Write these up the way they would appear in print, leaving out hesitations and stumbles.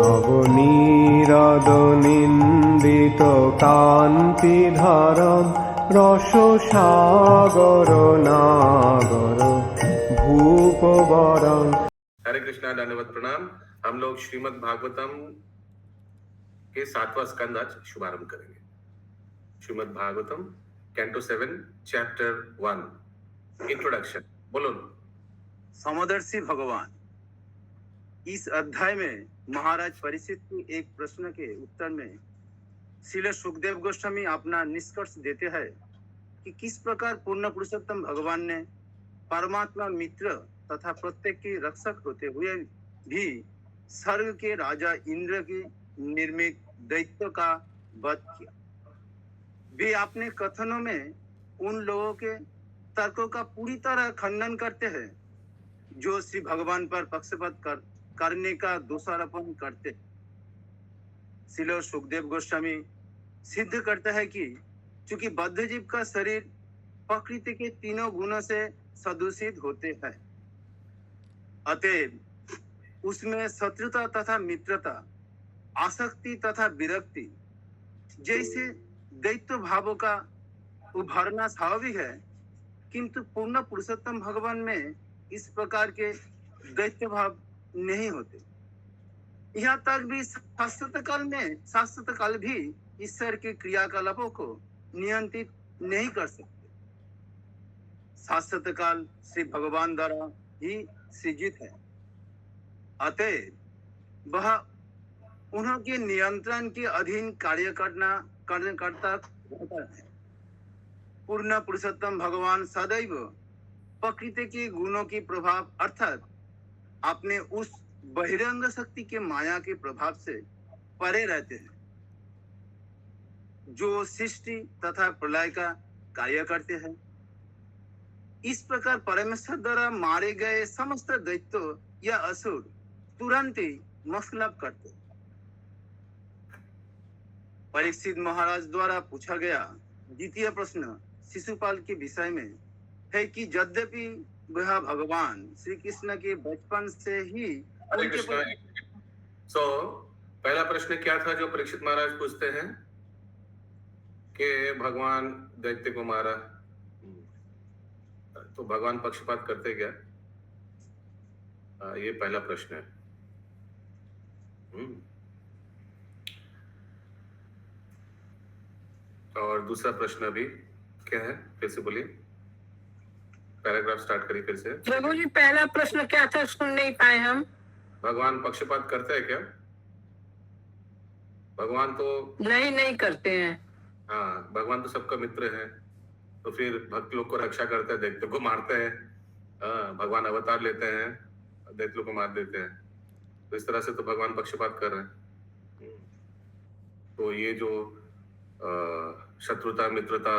নবনীরদ নিন্দিত কান্তিধারম রস সাগর নাগর ভূপবরং। हरे कृष्णा, दंडवत प्रणाम। हम लोग श्रीमद् भागवतम के 7वां स्कंद आज शुभारंभ करेंगे। Shrimad Bhagavatam canto 7 chapter 1 introduction. बोलो। समदर्शी भगवान। इस अध्याय में महाराज परीक्षित के एक प्रश्न के उत्तर में श्रील सुखदेव गोस्वामी अपना निष्कर्ष देते हैं कि किस प्रकार पूर्ण पुरुषोत्तम भगवान ने परमात्मा मित्र तथा प्रत्येक के रक्षक होते हुए भी स्वर्ग के राजा इंद्र की निर्मित दैत्य का वध किया। वे अपने कथनों में उन लोगों के तर्कों का पूरी तरह खंडन करते हैं जो श्री भगवान पर पक्षपात करने का दोषारोपण करते। श्रील सुखदेव गोस्वामी सिद्ध करता है कि चूंकि बद्ध जीव का शरीर प्रकृति के तीनों गुणों से सदूषित होते हैं, अतएव उसमें शत्रुता तथा मित्रता, आसक्ति तथा विरक्ति जैसे दैत्य भावों का उभरना स्वाभाविक है, किंतु पूर्ण पुरुषोत्तम भगवान में इस प्रकार के दैत्य भाव नहीं होते। यहाँ तक भी शाश्वत काल भी ईश्वर के क्रियाकलापों को नियंत्रित नहीं कर सकते। शाश्वत काल श्री भगवान द्वारा ही सृजित है, अतएव वह उनके नियंत्रण के अधीन कार्य करता है। पूर्ण पुरुषोत्तम भगवान सदैव प्रकृति के गुणों की प्रभाव अर्थात अपने उस बहिरंग शक्ति के माया के प्रभाव से परे रहते हैं जो सृष्टि तथा प्रलय का कार्य करते हैं। इस प्रकार परमेश्वर द्वारा मारे गए समस्त दैत्य या असुर तुरंत ही मोक्ष लाभ करते। परीक्षित महाराज द्वारा पूछा गया द्वितीय प्रश्न शिशुपाल के विषय में है कि यद्यपि वह भगवान श्री कृष्ण के बचपन से ही पहला प्रश्न क्या था जो परीक्षित महाराज पूछते हैं कि भगवान दैत्य को मारा तो भगवान पक्षपात करते क्या? ये पहला प्रश्न है। और दूसरा प्रश्न अभी क्या है, फिर से बोलिए, पैराग्राफ स्टार्ट करिए फिर से। प्रभु जी पहला प्रश्न क्या था, सुन नहीं पाए हम। भगवान पक्षपात करते हैं क्या? भगवान तो नहीं करते हैं। हाँ, भगवान तो सबका मित्र है, तो फिर भक्त लोग को रक्षा करते हैं, दैत्य को मारते हैं। भगवान अवतार लेते हैं, दैत्य को मार देते हैं, तो इस तरह से तो भगवान पक्षपात कर रहे हैं। तो ये जो शत्रुता, मित्रता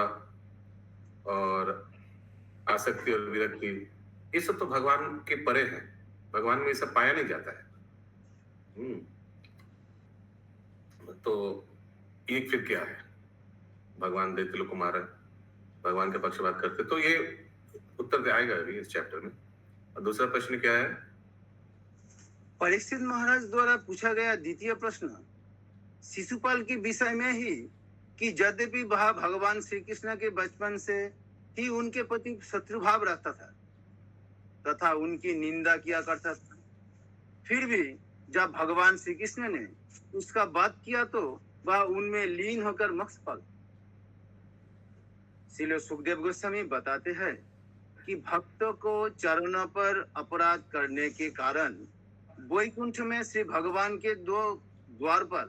और आसक्ति और विरक्ति, ये सब तो भगवान के परे है, भगवान में ये सब पाया नहीं जाता है। तो एक फिर क्या है, भगवान दैत्य को मारा, भगवान के पक्षपात करते, तो ये उत्तर आएगा अभी इस चैप्टर में। और दूसरा प्रश्न क्या है? परीक्षित महाराज द्वारा पूछा गया द्वितीय प्रश्न शिशुपाल के विषय में ही कि यद्यपि वह भगवान श्री कृष्ण के बचपन से ही उनके प्रति शत्रुभाव रखता था तथा उनकी निंदा किया करता था, फिर भी जब भगवान श्री कृष्ण ने उसका वध किया तो वह उनमें लीन होकर मोक्ष पा गया। श्रील सुखदेव गोस्वामी बताते हैं कि भक्तों को चरणों पर अपराध करने के कारण वैकुंठ में श्री भगवान के दो द्वार पर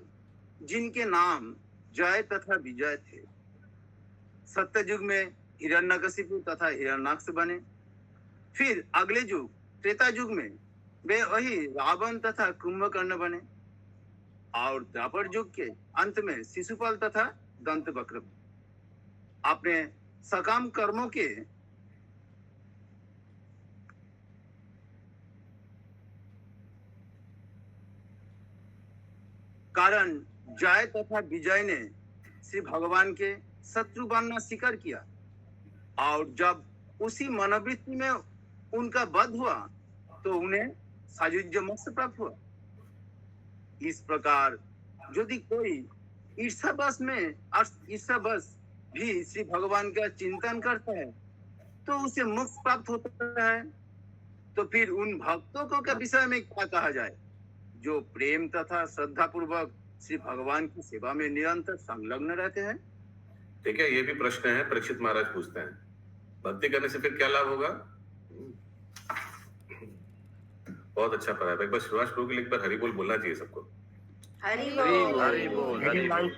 जिनके नाम जय तथा विजय थे, सत्ययुग में हिरण्यकशिपु तथा हिरण्याक्ष बने। फिर अगले युग त्रेता युग में वे वही रावण तथा कुंभकर्ण बने और द्वापर युग के अंत में शिशुपाल तथा दंतवक्र। अपने सकाम कर्मों के कारण जय तथा विजय ने श्री भगवान के शत्रु बनना स्वीकार किया और जब उसी मनोवृत्ति में उनका वध हुआ तो उन्हें सायुज्य मोक्ष प्राप्त हुआ। इस प्रकार यदि कोई ईर्षावश भी श्री भगवान का चिंतन करता है तो उसे मोक्ष प्राप्त होता है। तो फिर उन भक्तों को के विषय में क्या कहा जाए जो प्रेम तथा श्रद्धा पूर्वक श्री भगवान की सेवा में निरंतर संलग्न रहते हैं? ठीक है, ये भी प्रश्न है, परीक्षित महाराज पूछते हैं। भक्ति करने से फिर क्या लाभ होगा? बहुत अच्छा पढ़ा है। एक बार श्रीवास प्रभु के लिए एक बार हरि बोल बोलना चाहिए सबको। हरि बोल, हरि बोल, हरि बोल,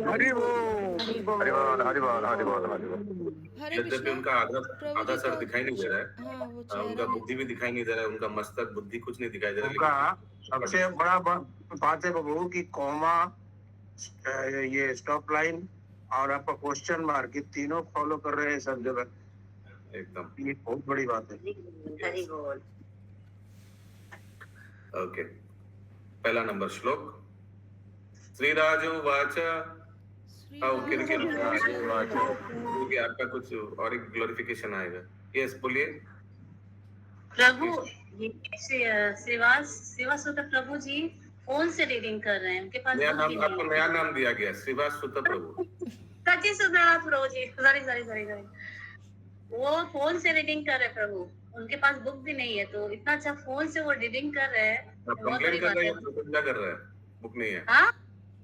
हरि बोल, हरि बोल, हरि बोल, हरि बोल, हरि बोल। यद्यपि उनका आधा सर दिखाई नहीं दे रहा है, हाँ, वो उनका बुद्धि भी दिखाई नहीं दे रहा है, उनका मस्तक बुद्धि कुछ नहीं दिखाई दे रहा है, उनका सबसे बड़ा बात है प्रभु की कॉमा, ये स्टॉप लाइन और आपका क्वेश्चन मार्क, ये तीनों फॉलो कर रहे हैं सब जगह। एकदम ये बहुत बड़ी बात है। हरि बोल। ओके, पहला नंबर श्लोक। श्रीराजोवाच। ओके, आपका कुछ और एक ग्लोरिफिकेशन आएगा। यस, बोलिए। प्रभु श्रीवासुत प्रभु जी फोन से रीडिंग कर रहे हैं, उनके पास आपको नया नाम दिया गया, श्रीवासुत प्रभु। सचिन सुधारा प्रभु जी, सॉरी वो फोन से रीडिंग कर रहे हैं प्रभु, उनके पास बुक भी नहीं है, तो इतना अच्छा फोन से वो रीडिंग कर रहे हैं। कंप्लेन कर रहे हैं या प्रशंसा कर रहे हैं? बुक नहीं है। हाँ,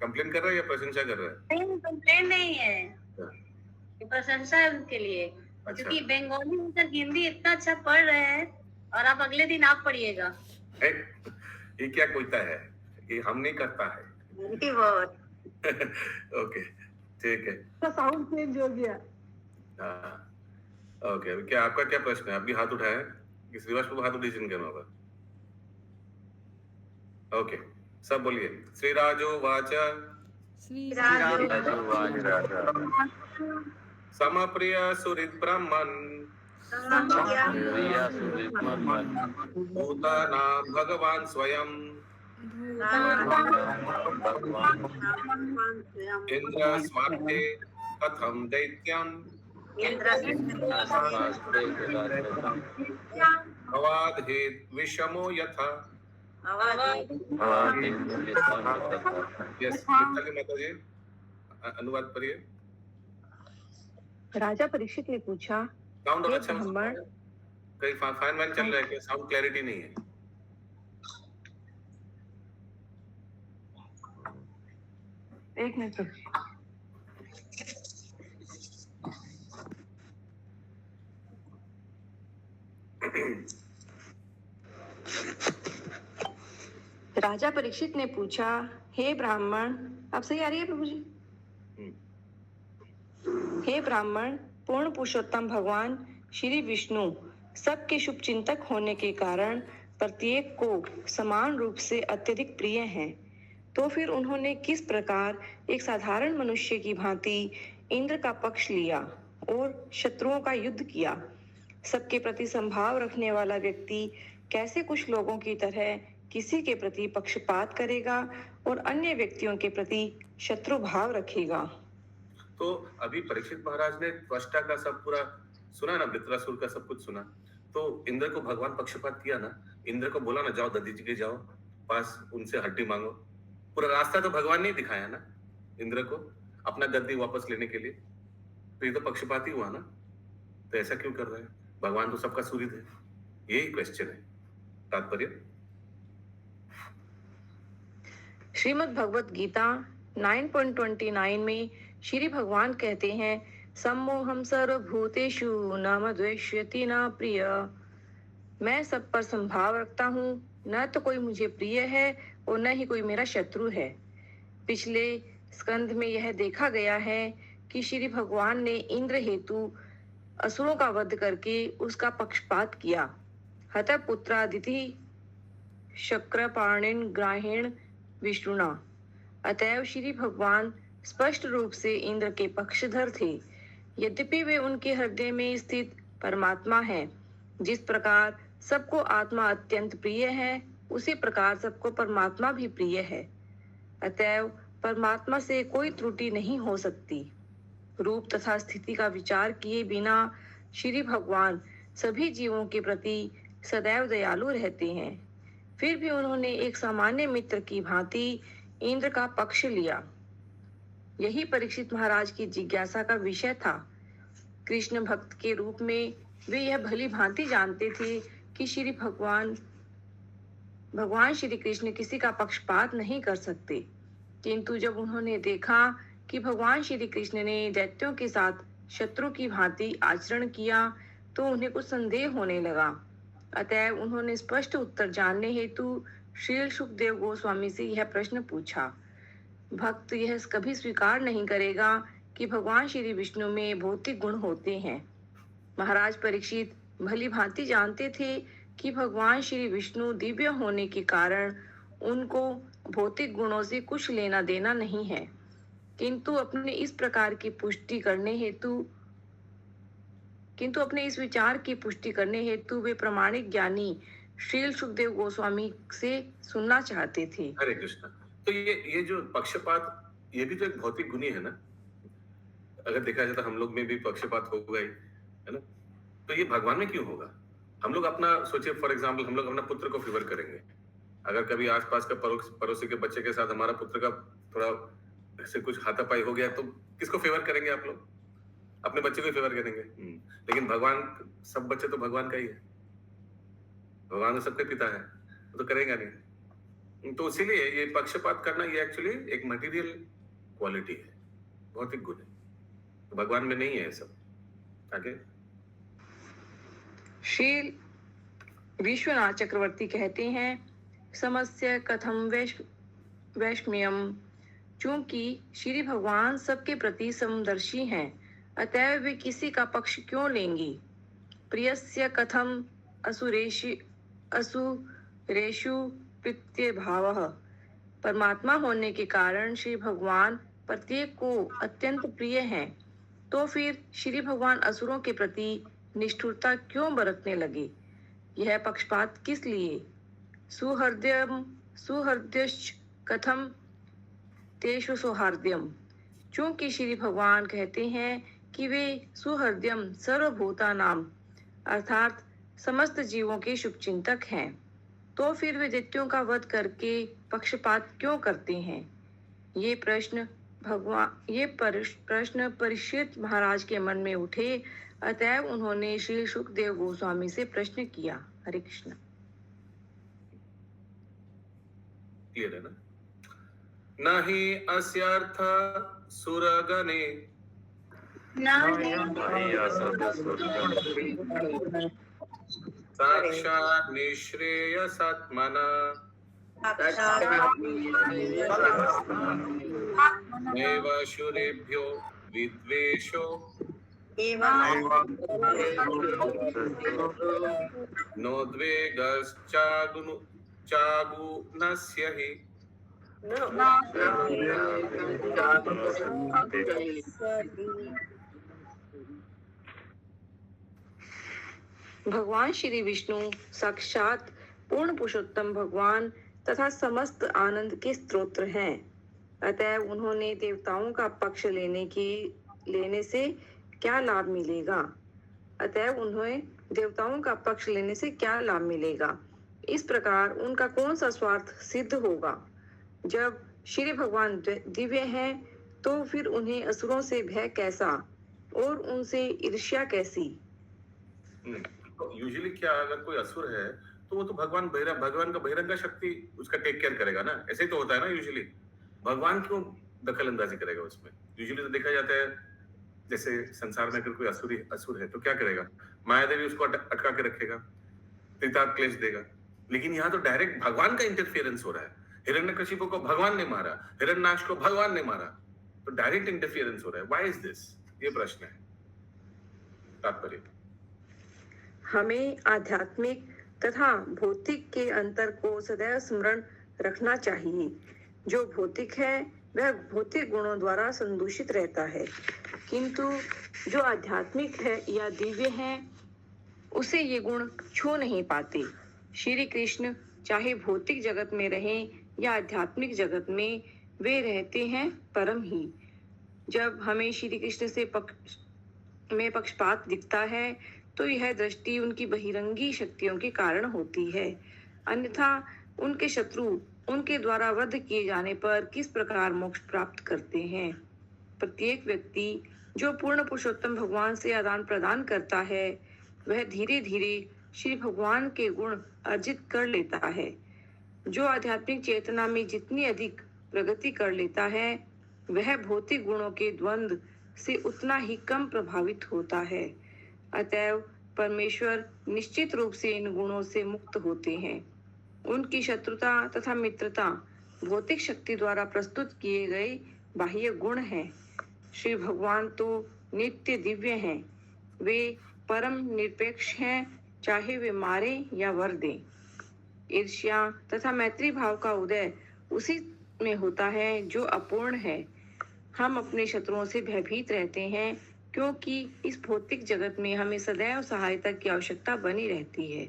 कंप्लेन कर रहे हैं या प्रशंसा कर रहे हैं? नहीं, कंप्लेन नहीं है, ये प्रशंसा है उनके लिए। क्योंकि बंगाली होकर हिंदी इतना अच्छा पढ़ रहे हैं, और आप अगले दिन आप पढ़िएगा। ये क्या कोईता है, ये हम नहीं करता है। हरि बोल। ओके, ठीक है। साउंड चेंज हो गया। हाँ, ओके। अभी क्या आपका क्या प्रश्न है? आप भी हाथ उठाए, श्रीवास प्रभु हाथ उठाइए जिनके होगा। ओके, सब बोलिए। श्रीराजोवाच। समप्रिय सुहृद ब्राह्मण भूतानां भगवान स्वयं इंद्र स्वार्थे कथम दैत्यम भवादहेत विषमो यथा। यस, माता जी अनुवाद करिए। राजा परीक्षित ने पूछा, साउंड हे अच्छा ब्राह्मण, कहीं फाइन वाइन चल रहा है क्या? साउंड क्लैरिटी नहीं है। एक मिनट रुकिए। राजा परीक्षित ने पूछा, हे ब्राह्मण, अब सही आ रही है प्रभु जी? हे ब्राह्मण, पूर्ण पुरुषोत्तम भगवान श्री विष्णु सबके शुभ चिंतक होने के कारण प्रत्येक को समान रूप से अत्यधिक प्रिय हैं। तो फिर उन्होंने किस प्रकार एक साधारण मनुष्य की भांति इंद्र का पक्ष लिया और शत्रुओं का युद्ध किया? सबके प्रति संभाव रखने वाला व्यक्ति कैसे कुछ लोगों की तरह किसी के प्रति पक्षपात करेगा और अन्य व्यक्तियों के प्रति शत्रु भाव रखेगा? तो अभी परीक्षित महाराज ने त्वष्टा का सब पूरा सुना ना, वृत्रासुर का सब कुछ सुना। तो इंद्र को भगवान पक्षपात किया ना, इंद्र को बोला ना जाओ दधी जी के जाओ पास, उनसे हड्डी मांगो। पूरा रास्ता तो भगवान ने दिखाया ना इंद्र को अपना गद्दी वापस लेने के लिए। तो ये तो पक्षपात ही हुआ ना। तो ऐसा क्यों कर रहे हैं? भगवान तो सबका सुहृद है। यही क्वेश्चन है, तात्पर्य। श्रीमद् भगवत गीता 9.29 में श्री भगवान कहते हैं, सम्मोहम सर्वभूतेषु न मद्वेष्यति न प्रिय। मैं सब पर संभाव रखता हूँ, न तो कोई मुझे प्रिय है और न ही कोई मेरा शत्रु है। पिछले स्कंध में यह देखा गया है कि श्री भगवान ने इंद्र हेतु असुरों का वध करके उसका पक्षपात किया। हत पुत्रादिति शक्रपाणिन ग्राहीण विष्णुना। अतएव श्री भगवान स्पष्ट रूप से इंद्र के पक्षधर थे। यद्यपि वे उनके हृदय में स्थित परमात्मा है। जिस प्रकार सबको आत्मा अत्यंत प्रिय है, उसी प्रकार सबको परमात्मा भी प्रिय है। अतएव परमात्मा से कोई त्रुटि नहीं हो सकती। रूप तथा स्थिति का विचार किए बिना श्री भगवान सभी जीवों के प्रति सदैव दयालु रहते हैं। फिर भी उन्होंने एक सामान्य मित्र की भांति इंद्र का पक्ष लिया। यही परीक्षित महाराज की जिज्ञासा का विषय था। कृष्ण भक्त के रूप में वे यह भली भांति जानते थे कि भगवान श्री कृष्ण किसी का पक्षपात नहीं कर सकते, किंतु जब उन्होंने देखा कि भगवान श्री कृष्ण ने दैत्यों के साथ शत्रु की भांति आचरण किया तो उन्हें कुछ संदेह होने लगा। अतएव उन्होंने स्पष्ट उत्तर जानने हेतु श्री सुखदेव गोस्वामी से यह प्रश्न पूछा। भक्त यह कभी स्वीकार नहीं करेगा कि भगवान श्री विष्णु में भौतिक गुण होते हैं। महाराज परीक्षित भली भांति जानते थे कि भगवान श्री विष्णु दिव्य होने के कारण उनको भौतिक गुणों से कुछ लेना देना नहीं है, किंतु अपने इस विचार की पुष्टि करने हेतु वे प्रामाणिक ज्ञानी श्री सुखदेव गोस्वामी से सुनना चाहते थे। हरे कृष्ण। तो ये जो पक्षपात, ये भी तो एक भौतिक गुण ही है ना। अगर देखा जाए तो हम लोग में भी पक्षपात हो गए है ना, तो ये भगवान में क्यों होगा? हम लोग अपना सोचिए, फॉर एग्जाम्पल हम लोग अपना पुत्र को फेवर करेंगे। अगर कभी आसपास का पड़ोसी के बच्चे के साथ हमारा पुत्र का थोड़ा ऐसे कुछ हाथापाई हो गया तो किसको फेवर करेंगे आप लोग? अपने बच्चे को फेवर करेंगे। लेकिन भगवान, सब बच्चे तो भगवान का ही है, भगवान तो सबके पिता है, तो करेगा नहीं। तो इसीलिए ये पक्षपात करना ये एक्चुअली एक मटेरियल क्वालिटी है, भौतिक गुण है, तो भगवान में नहीं है ये सब। आगे श्री विश्वनाथ चक्रवर्ती कहते हैं, समस्य कथम वैष्म्यम, चूंकि श्री भगवान सबके प्रति समदर्शी हैं, अतएव वे किसी का पक्ष क्यों लेंगे। प्रियस्य कथम असुरेषु प्रत्यभावः, परमात्मा होने के कारण श्री भगवान प्रत्येक को अत्यंत प्रिय हैं, तो फिर श्री भगवान असुरों के प्रति निष्ठुरता क्यों बरतने लगे। यह पक्षपात किस लिए। सुहृदयश्च कथम तेषु सौहार्द्यम, चूंकि श्री भगवान कहते हैं कि वे सुहृदयम सर्वभूतानाम अर्थात समस्त जीवों के शुभचिंतक हैं, तो फिर वे दैत्यों का वध करके पक्षपात क्यों करते हैं। ये प्रश्न परीक्षित महाराज के मन में उठे, अतएव उन्होंने श्री सुखदेव गोस्वामी से प्रश्न किया। हरे कृष्ण। क्लियर है ना? नहीं अस्यार्थ सुरगणे साक्षात् निःश्रेयसात्मना नैव शूरेभ्यो विद्वेषो नोद्वेगश्चागुनस्य हि। भगवान श्री विष्णु साक्षात पूर्ण पुरुषोत्तम भगवान तथा समस्त आनंद के स्त्रोत्र हैं, अतएव उन्होंने देवताओं का पक्ष लेने से क्या लाभ मिलेगा। इस प्रकार उनका कौन सा स्वार्थ सिद्ध होगा। जब श्री भगवान दिव्य हैं, तो फिर उन्हें असुरों से भय कैसा और उनसे ईर्ष्या कैसी। यूजुअली क्या, अगर कोई असुर है तो वो तो भगवान का बहिरंगा शक्ति उसका टेक केयर करेगा ना, ऐसे ही तो होता है ना। यूजुअली भगवान क्यों दखल अंदाजी करेगा उसमें। यूजुअली तो देखा जाता है, जैसे संसार में अगर कोई असुर है तो क्या करेगा, माया देवी उसको अटका के रखेगा, पिता क्लेश देगा। लेकिन यहाँ तो डायरेक्ट भगवान का इंटरफियरेंस हो रहा है। हिरण्यकशिपु को भगवान ने मारा, हिरण्यनाश को भगवान ने मारा, तो डायरेक्ट इंटरफियरेंस हो रहा है। व्हाई इज दिस, ये प्रश्न है। तात्पर्य, हमें आध्यात्मिक तथा भौतिक के अंतर को सदैव स्मरण रखना चाहिए। जो भौतिक है वह भौतिक गुणों द्वारा संदूषित रहता है, किंतु जो आध्यात्मिक है या दिव्य है उसे ये गुण छू नहीं पाते। श्री कृष्ण चाहे भौतिक जगत में रहें या आध्यात्मिक जगत में, वे रहते हैं परम ही। जब हमें श्री कृष्ण से पक्षपात दिखता है तो यह दृष्टि उनकी बहिरंगी शक्तियों के कारण होती है, अन्यथा उनके शत्रु उनके द्वारा वध किए जाने पर किस प्रकार मोक्ष प्राप्त करते हैं। प्रत्येक व्यक्ति जो पूर्ण पुरुषोत्तम भगवान से आदान प्रदान करता है वह धीरे धीरे श्री भगवान के गुण अर्जित कर लेता है। जो आध्यात्मिक चेतना में जितनी अधिक प्रगति कर लेता है वह भौतिक गुणों के द्वंद्व से उतना ही कम प्रभावित होता है। अतएव परमेश्वर निश्चित रूप से इन गुणों से मुक्त होते हैं। उनकी शत्रुता तथा मित्रता भौतिक शक्ति द्वारा प्रस्तुत किए गए बाह्य गुण हैं। श्री भगवान तो नित्य दिव्य हैं। वे परम निरपेक्ष हैं, चाहे वे मारे या वर दें। ईर्ष्या तथा मैत्री भाव का उदय उसी में होता है जो अपूर्ण है। हम अपने शत्रुओं से भयभीत रहते हैं क्योंकि इस भौतिक जगत में हमें सदैव सहायता की आवश्यकता बनी रहती है,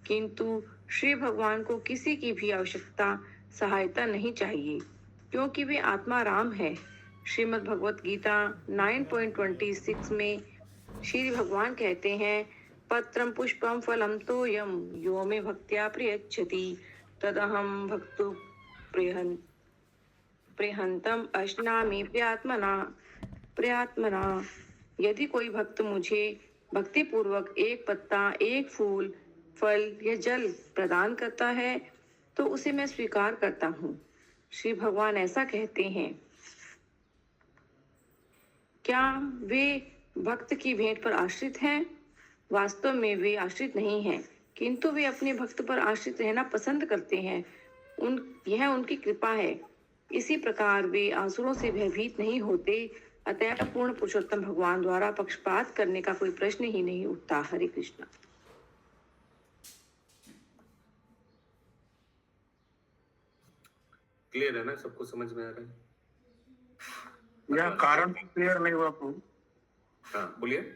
किंतु श्री भगवान को किसी की भी आवश्यकता सहायता नहीं चाहिए क्योंकि वे आत्मा राम है। श्रीमद् भगवत गीता 9.26 में श्री भगवान कहते हैं, पत्रम पुष्पम फलम तोयम यो मे भक्त्या प्रयच्छति तदहम भक्तु प्रियहंतम अश्नामि प्रयात्मना। यदि कोई भक्त मुझे भक्ति पूर्वक एक पत्ता, एक फूल, फल या जल प्रदान करता है तो उसे मैं स्वीकार करता हूँ। श्री भगवान ऐसा कहते हैं। क्या वे भक्त की भेंट पर आश्रित हैं? वास्तव में वे आश्रित नहीं हैं, किंतु वे अपने भक्त पर आश्रित रहना पसंद करते हैं। यह उनकी कृपा है। इसी प्रकार वे आसुरों से भयभीत नहीं होते। अतः पूर्ण पुरुषोत्तम भगवान द्वारा पक्षपात करने का कोई प्रश्न ही नहीं उठता। हरे कृष्णा। क्लियर है ना? सबको समझ में आ रहा है? यह कारण तो क्लियर नहीं हुआ प्रभु। हाँ बोलिए।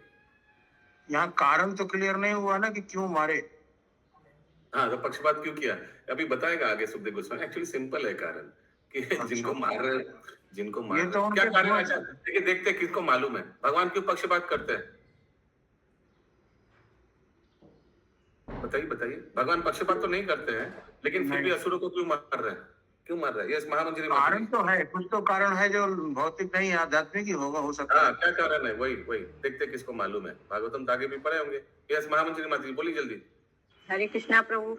यहाँ कारण तो क्लियर नहीं हुआ ना कि क्यों मारे। हाँ, तो पक्षपात क्यों किया अभी बताएगा आगे सुखदेव गोस्वामी। एक्चुअली सिंपल है कारण कि जिनको मार रहे ये तो क्या उनके कारण है? गुण- अच्छा, देखिए देखते हैं किसको मालूम है भगवान क्यों पक्षपात करते हैं। बताइए बताइए। भगवान पक्षपात तो नहीं करते हैं, लेकिन फिर भी असुरों को क्यों मार रहे हैं? क्यों मार रहे हैं? यस महामंत्री कारण तो है, कुछ तो कारण है जो भौतिक नहीं आध्यात्मिक ही होगा, हो सकता हाँ, है। क्या कारण है? वही वही देखते हैं किसको मालूम है। भागवतम तो आगे भी पढ़े होंगे। यस महामंत्री माता जी बोलिए जल्दी। हरे कृष्णा प्रभु।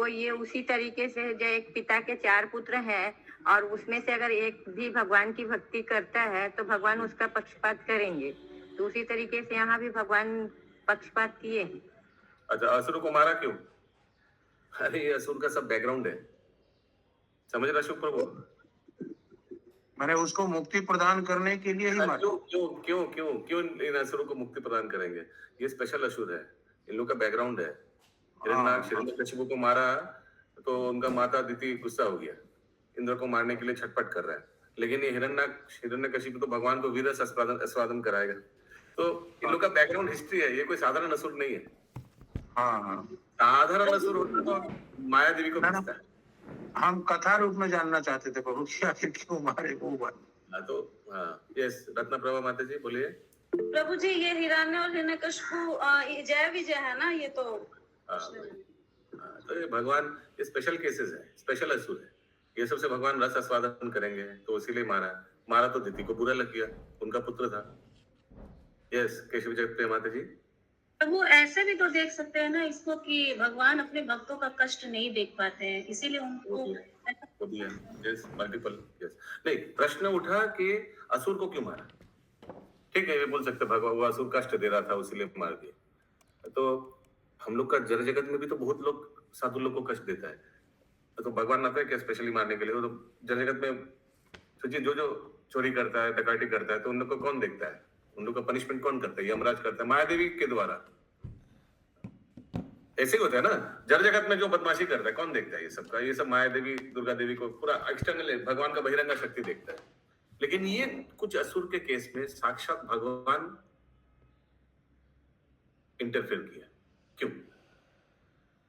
ये उसी तरीके से है, जो एक पिता के 4 पुत्र हैं और उसमें से अगर एक भी भगवान की भक्ति करता है तो भगवान उसका पक्षपात करेंगे। तो उसी तरीके से यहाँ भी भगवान पक्षपात किए हैं। अच्छा, असुर को मारा क्यों? अरे ये असुर का सब बैकग्राउंड है, समझ रहा शुभ प्रभु? मैंने उसको मुक्ति प्रदान करने के लिए ही मारा। क्यों क्यों क्यों क्यों क्यों इन असुरों को मुक्ति प्रदान करेंगे? ये स्पेशल असुर है, इन लोग का बैकग्राउंड है। हिरण्यकशिपु को मारा तो उनका माता अदिति गुस्सा हो गया, इंद्र को मारने के लिए छटपट कर रहा है। लेकिन ये हिरण्यकशिपु तो भगवान को वीर आस्वादन कराएगा। तो इन लोग का बैकग्राउंड हिस्ट्री है, ये कोई साधारण असुर नहीं है। हाँ, साधारण असुर होता तो माया देवी को भेजता है। हम कथा रूप में जानना चाहते थे प्रभु कि आखिर क्यों मारे वो बात। तो यस रत्न प्रभा माता जी बोलिए। प्रभु जी, ये हिरण्य और हिरण्यकशिपु जय विजय है ना? ये तो तो ये भगवान ये स्पेशल केसेस है, स्पेशल असुर है। ये सबसे भगवान रस आस्वादन करेंगे तो इसीलिए मारा तो दिति को बुरा लग गया, उनका पुत्र था। यस केशव जगत प्रिय माता जी। प्रभु ऐसे भी तो देख सकते हैं ना इसको कि भगवान अपने भक्तों का कष्ट नहीं देख पाते हैं, इसीलिए उनको यस मल्टीपल यस। नहीं, प्रश्न उठा कि असुर को क्यों मारा। ठीक है, ये बोल सकते भगवान वो असुर कष्ट दे रहा था इसीलिए मार दिया। तो हम लोग का जड़ जगत में भी तो बहुत लोग साधु लोग को कष्ट देता है, तो भगवान आता है क्या स्पेशली मारने के लिए? तो जड़ जगत में सोचिए जो चोरी करता है, डकैती करता है, तो उन लोग को कौन देखता है? उन लोग का पनिशमेंट कौन करता है? यमराज करता है, माया देवी के द्वारा। ऐसे ही होता है ना, जड़ जगत में जो बदमाशी करता है कौन देखता है? ये सबका ये सब माया देवी, दुर्गा देवी को पूरा एक्सटर्नल भगवान का बहिरंगा शक्ति देखता है। लेकिन ये कुछ असुर के केस में साक्षात भगवान इंटरफेयर किया। क्यों?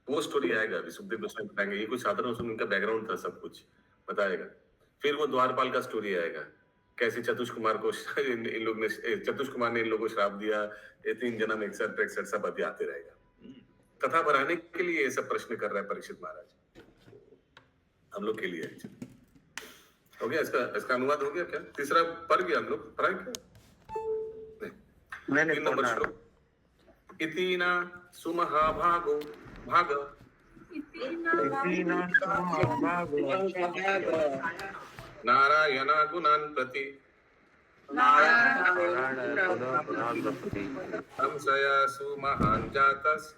वो स्टोरी आएगा अभी सुखदेव गोस्वामी बताएंगे। ये कुछ साधारण असुर, इनका बैकग्राउंड था, सब कुछ बताएगा। फिर वो द्वारपाल का स्टोरी आएगा, कैसे चतुष कुमार को इन लोग ने चतुष कुमार ने इन लोगों को श्राप दिया, ये 3 जन्म एक्सेट्रा सब अभी आते रहेगा। कथा बढ़ाने के लिए ये सब प्रश्न कर रहा है परीक्षित महाराज। हम लोग के लिए एक्चुअली। हो गया इसका अनुवाद हो गया क्या? तीसरा पढ़ गया हम लोग, पढ़ा क्या? नहीं। 3 नंबर श्लोक। इतिना सुमहाभागो भाग नारायण गुणान प्रति संशया सुमहान जातस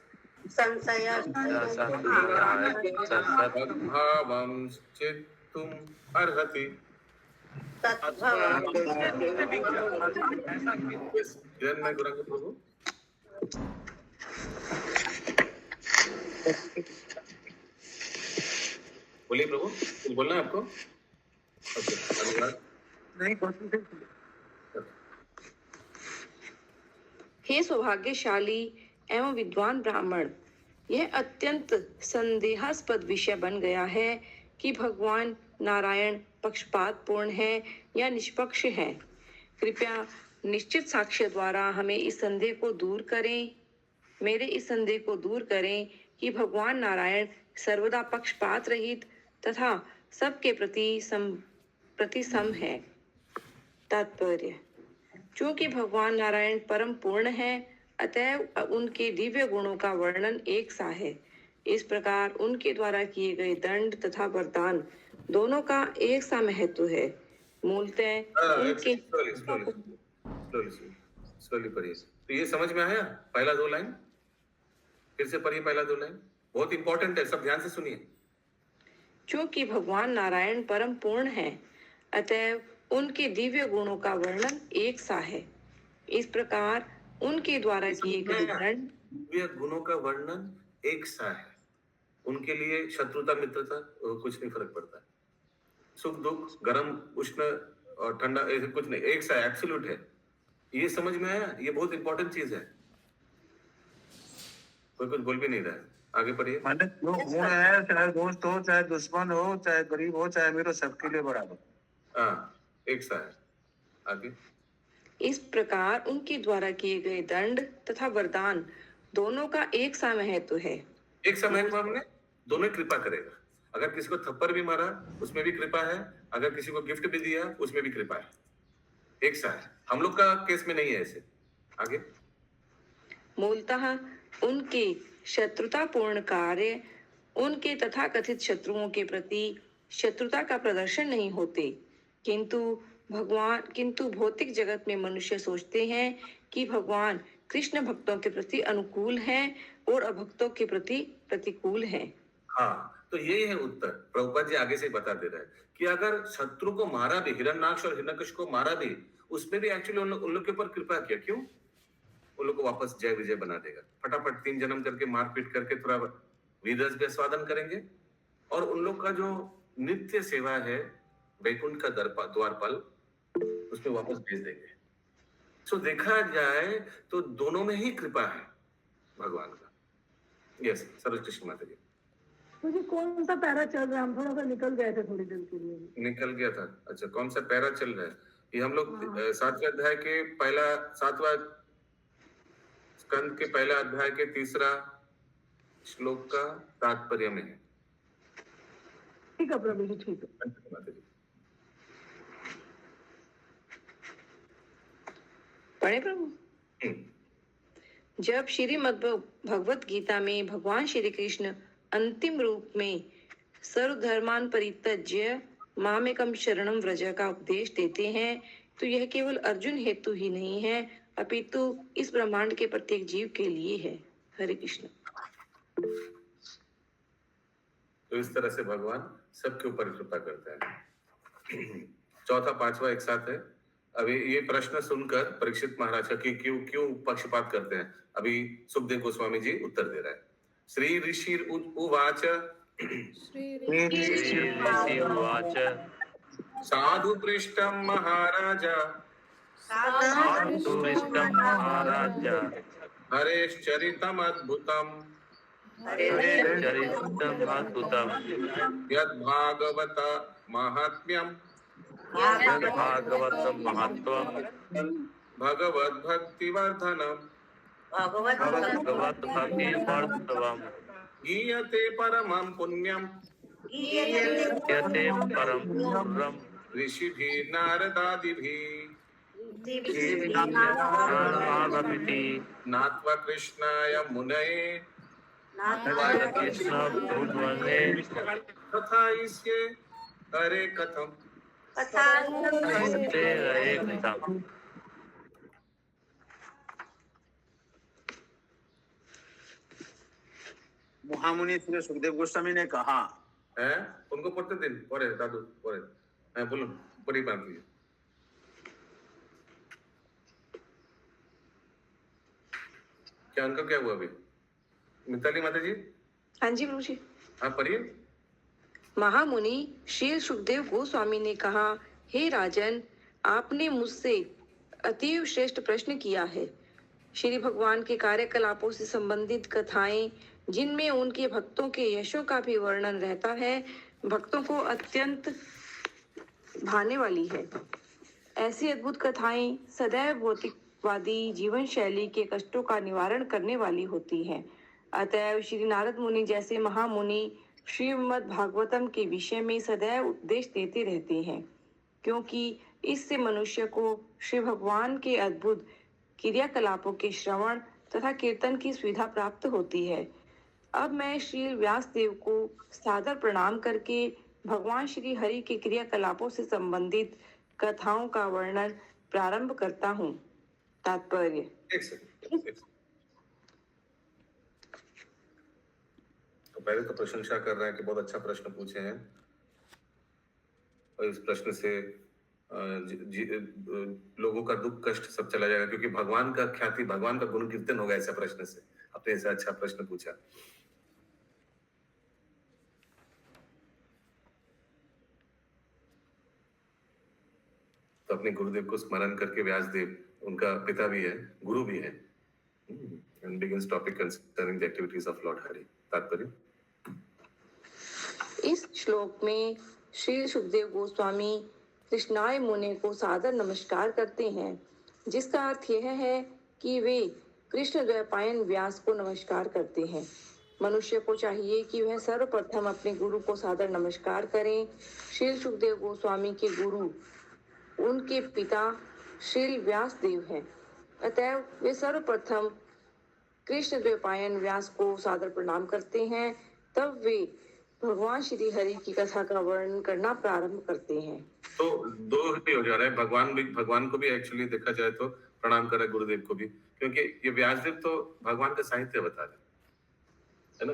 तद्भावं चित्तुम अर्हति। में गुरु प्रभु बोलिए प्रभु, कुछ बोलना है आपको? नहीं, हे सौभाग्यशाली एवं विद्वान ब्राह्मण, यह अत्यंत संदेहास्पद विषय बन गया है कि भगवान नारायण पक्षपात पूर्ण है या निष्पक्ष है। कृपया निश्चित साक्ष्य द्वारा हमें इस संदेह को दूर करें, मेरे इस संदेह को दूर करें कि भगवान नारायण सर्वदा पक्षपात रहित तथा सबके प्रति सम है। तात्पर्य: चूंकि भगवान नारायण परम पूर्ण है, अतएव उनके दिव्य गुणों का वर्णन एक सा है। इस प्रकार उनके द्वारा किए गए दंड तथा वरदान दोनों का एक सा महत्व है। मूलतः उनके स्लोली पढ़िए। तो ये समझ में आया? पहला 2 लाइन फिर से पढ़िए, पहला 2 लाइन बहुत इंपॉर्टेंट है, सब ध्यान से सुनिए। चूंकि भगवान नारायण परम पूर्ण है, अतएव उनके दिव्य गुणों का वर्णन एक सा है। इस प्रकार उनके द्वारा किए गए दंड दिव्य गुणों का वर्णन एक सा है। उनके लिए शत्रुता मित्रता कुछ नहीं फर्क पड़ता, सुख दुख गर्म उष्ण और ठंडा ऐसे कुछ नहीं, एक सा एब्सोल्यूट है। ये समझ में आया? ये बहुत इंपॉर्टेंट चीज है। कोई कुछ बोल भी नहीं रहा है, आगे पढ़िए। माने जो गुण है, चाहे दोस्त हो, चाहे दुश्मन हो, चाहे गरीब हो, चाहे अमीर हो, सबके लिए बराबर। हाँ, एक सा है। आगे। इस प्रकार उनके द्वारा किए गए दंड तथा वरदान दोनों का एक सा महत्व है। एक सा महत्व हमने दोनों कृपा करेगा। अगर किसी को थप्पड़ भी मारा उसमें भी कृपा है, अगर किसी को गिफ्ट भी दिया उसमें भी कृपा है। एक सा है। हम लोग का केस में नहीं है ऐसे। आगे। मूलतः उनके शत्रुतापूर्ण कार्य उनके तथाकथित शत्रुओं के प्रति शत्रुता का प्रदर्शन नहीं होते, किंतु भौतिक जगत में मनुष्य सोचते हैं कि भगवान कृष्ण भक्तों के प्रति अनुकूल हैं और अभक्तों के प्रति प्रतिकूल हैं। हाँ, तो यही है उत्तर। प्रभुपाद जी आगे से बता दे रहे हैं कि अगर शत्रु को मारा भी, हिरण्याक्ष और हिरण्यकश्यप को मारा भी, उसमें भी एक्चुअली उन लोग के ऊपर कृपा किया। क्यों? उन लोग को वापस जय विजय बना देगा। फटाफट 3 जन्म करके मारपीट करके थोड़ा विरस भी स्वादन करेंगे और उन लोग का जो नित्य सेवा है वैकुंठ का द्वारपाल, उसमें वापस भेज देंगे। सो देखा जाए तो दोनों में ही कृपा है भगवान का। यस, सर्व कृष्ण माता जी। मुझे कौन सा पैरा चल रहा है? हम थोड़ा सा निकल गए थे थोड़ी देर के लिए। निकल गया था? अच्छा, कौन सा पैरा चल रहा है? ये हम लोग 7वें अध्याय के पहला 7वां स्कंद के पहला अध्याय के 3रा श्लोक का तात्पर्य में है। ठीक है प्रभु जी, ठीक है। पढ़े प्रभु। जब श्रीमद् भगवत गीता में भगवान श्री कृष्ण अंतिम रूप में सर्वधर्मान परित्यज्य मामेकम शरणम व्रज का उपदेश देते हैं, तो यह केवल अर्जुन हेतु ही नहीं है, अपितु इस ब्रह्मांड के प्रत्येक जीव के लिए है। हरे कृष्ण। तो इस तरह से भगवान सबके ऊपर कृपा करता है। चौथा 5वां एक साथ है। अभी ये प्रश्न सुनकर परीक्षित महाराज की क्यों पक्षपात करते हैं, अभी सुखदेव गोस्वामी जी उत्तर दे रहा है। श्री ऋषि उवाच साधु पृष्ठम महाराजा हरेश्चरितम अद्भुतम यद् भागवत महात्म्यम भगवद भक्तिवर्धनम गीयते परमं पुण्यम यते परम गुरम ऋषिभिः नारदादिभिः नारदादिभिः नात्वा कृष्णाय मुनये कृष्ण भूद्वने तथा इष्ये हरे कथम। हस्ते रहे कथम। महामुनि श्री सुखदेव गोस्वामी ने कहा, है उनको पढ़ते दिन पढ़े दादू पढ़े है बोलो पढ़ी बात लीजिए। क्या उनका क्या हुआ अभी मिताली माता जी? हाँ जी प्रभु जी। आप पढ़िए। महामुनि श्री सुखदेव गोस्वामी ने कहा, हे राजन, आपने मुझसे अतीव श्रेष्ठ प्रश्न किया है। श्री भगवान के कार्यकलापों से संबंधित कथाएं, जिनमें उनके भक्तों के यशों का भी वर्णन रहता है, भक्तों को अत्यंत भाने वाली है। ऐसी अद्भुत कथाएं सदैव भौतिकवादी जीवन शैली के कष्टों का निवारण करने वाली होती हैं। अतएव श्री नारद मुनि जैसे महामुनि श्रीमद् भागवतम के विषय में सदैव उपदेश देते रहते हैं, क्योंकि इससे मनुष्य को श्री भगवान के अद्भुत क्रियाकलापों के श्रवण तथा कीर्तन की सुविधा प्राप्त होती है। अब मैं श्री व्यासदेव को सादर प्रणाम करके भगवान श्री हरि के क्रियाकलापों से संबंधित कथाओं का वर्णन प्रारंभ करता हूँ। तात्पर्य। एक सेकंड। तो पहले तो प्रशंसा कर रहे हैं कि बहुत अच्छा प्रश्न पूछे हैं और इस प्रश्न से लोगों का दुख कष्ट सब चला जाएगा, क्योंकि भगवान का ख्याति भगवान का गुण कीर्तन होगा ऐसा प्रश्न से। आपने ऐसा अच्छा प्रश्न पूछा। तो अपने गुरुदेव को स्मरण करके व्यासदेव उनका पिता भी है, गुरु भी है, and begins topic concerning the activities of Lord Hari. तात्पर्य। इस श्लोक में श्री सुखदेव गोस्वामी कृष्णाय मुनि को सादर नमस्कार करते हैं, जिसका अर्थ यह है कि वे कृष्ण द्वैपायन व्यास को नमस्कार करते हैं। मनुष्य को चाहिए कि वह सर्वप्रथम अपने गुरु को सादर नमस्कार करें। श्री सुखदेव गोस्वामी के गुरु उनके पिता श्री व्यासदेव हैं। अतएव वे सर्वप्रथम कृष्ण द्वैपायन व्यास को सादर प्रणाम करते हैं, तब वे भगवान श्री हरि की कथा का वर्णन करना प्रारंभ करते हैं। तो दो ही हो जा रहा है, भगवान को भी एक्चुअली देखा जाए तो प्रणाम कर रहे गुरुदेव को भी, क्योंकि ये व्यासदेव तो भगवान का साहित्य बता रहे है ना।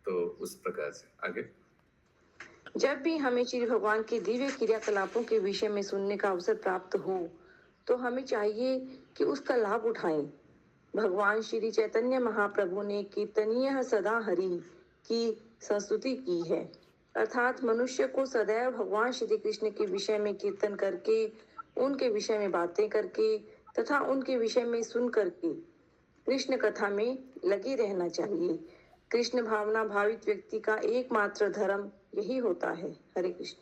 तो उस प्रकार से आगे जब भी हमें श्री भगवान के दिव्य क्रियाकलापों के विषय में सुनने का अवसर प्राप्त हो, तो हमें चाहिए कि उसका लाभ उठाएं। भगवान श्री चैतन्य महाप्रभु ने कीर्तनीय सदा हरि की संस्तुति की है, अर्थात मनुष्य को सदैव भगवान श्री कृष्ण के विषय में कीर्तन करके, उनके विषय में बातें करके तथा उनके विषय में सुन करके कृष्ण कथा में लगे रहना चाहिए। कृष्ण भावना भावित व्यक्ति का एकमात्र धर्म यही होता है। हरे कृष्ण।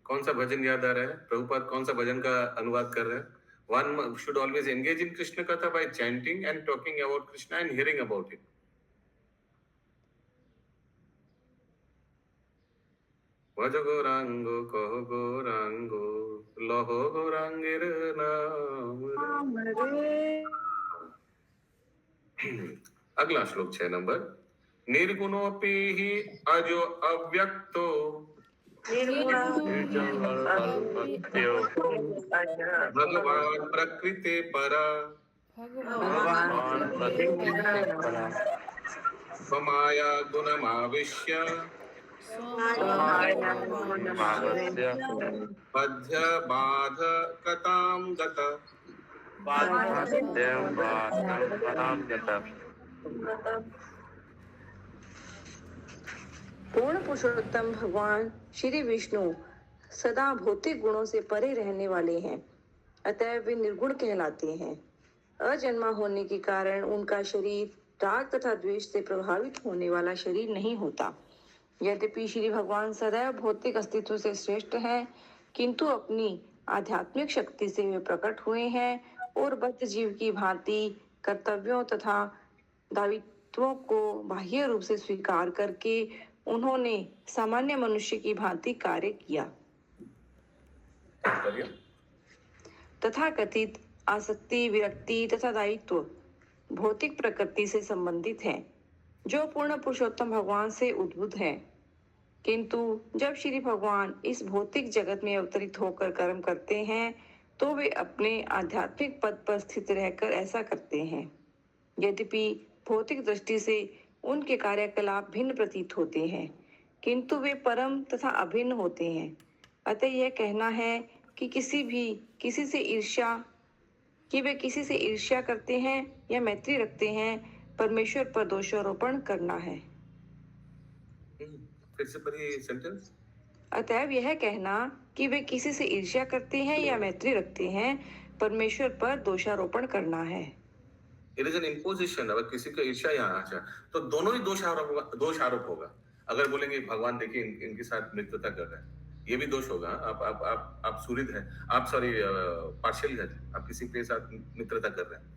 कौन सा भजन याद आ रहा है? प्रभुपाद कौन सा भजन का अनुवाद कर रहे हैं? One should always engage in Krishna Katha by chanting and talking about Krishna and hearing about him. Vajo Gaurango, Kaho Gaurango, Loho Gaurangir Naam. अगला श्लोक 6 नंबर। निर्गुणोऽपि हि अजो अव्यक्तो भगवान प्रकृते परा स्वमाया गुणमाविश्य बध्य बाध कतां गत। पूर्ण पुरुषोत्तम भगवान श्री विष्णु सदा भौतिक गुणों से परे रहने वाले हैं, अतः वे निर्गुण कहलाते हैं। अजन्मा होने के कारण उनका शरीर राग तथा द्वेष से प्रभावित होने वाला शरीर नहीं होता। यद्यपि श्री भगवान सदैव भौतिक अस्तित्व से श्रेष्ठ हैं, किंतु अपनी आध्यात्मिक शक्ति से वे प्रकट हुए हैं और बद्ध जीव की भांति कर्तव्यों तथा दायित्वों को बाह्य रूप से स्वीकार करके उन्होंने सामान्य मनुष्य की भांति कार्य किया। करिए। तथाकथित आसक्ति, विरक्ति तथा दायित्व भौतिक प्रकृति से संबंधित है, जो पूर्ण पुरुषोत्तम भगवान से उद्भूत है। किंतु जब श्री भगवान इस भौतिक जगत में अवतरित होकर कर्म करते हैं तो वे अपने आध्यात्मिक पद पर स्थित रहकर ऐसा करते हैं। यद्यपि भौतिक दृष्टि से उनके कार्यकलाप भिन्न प्रतीत होते हैं, किंतु वे परम तथा अभिन्न होते हैं। अतः यह कहना है कि किसी से ईर्ष्या करते हैं या मैत्री रखते हैं, परमेश्वर पर दोषारोपण करना है। फिर से पढ़िए सेंटेंस। अतएव यह कहना कि वे किसी से ईर्ष्या करते हैं या मैत्री रखते हैं, परमेश्वर पर दोषारोपण करना है। It is an imposition. अगर किसी को ईर्ष्या यहाँ आ जाए तो दोनों ही दोष आरोप होगा। अगर बोलेंगे भगवान देखिए इनके साथ मित्रता कर रहे हैं, ये भी दोष होगा। आप सूर्य है, आप सॉरी पार्शियल है, आप किसी के साथ मित्रता कर रहे हैं।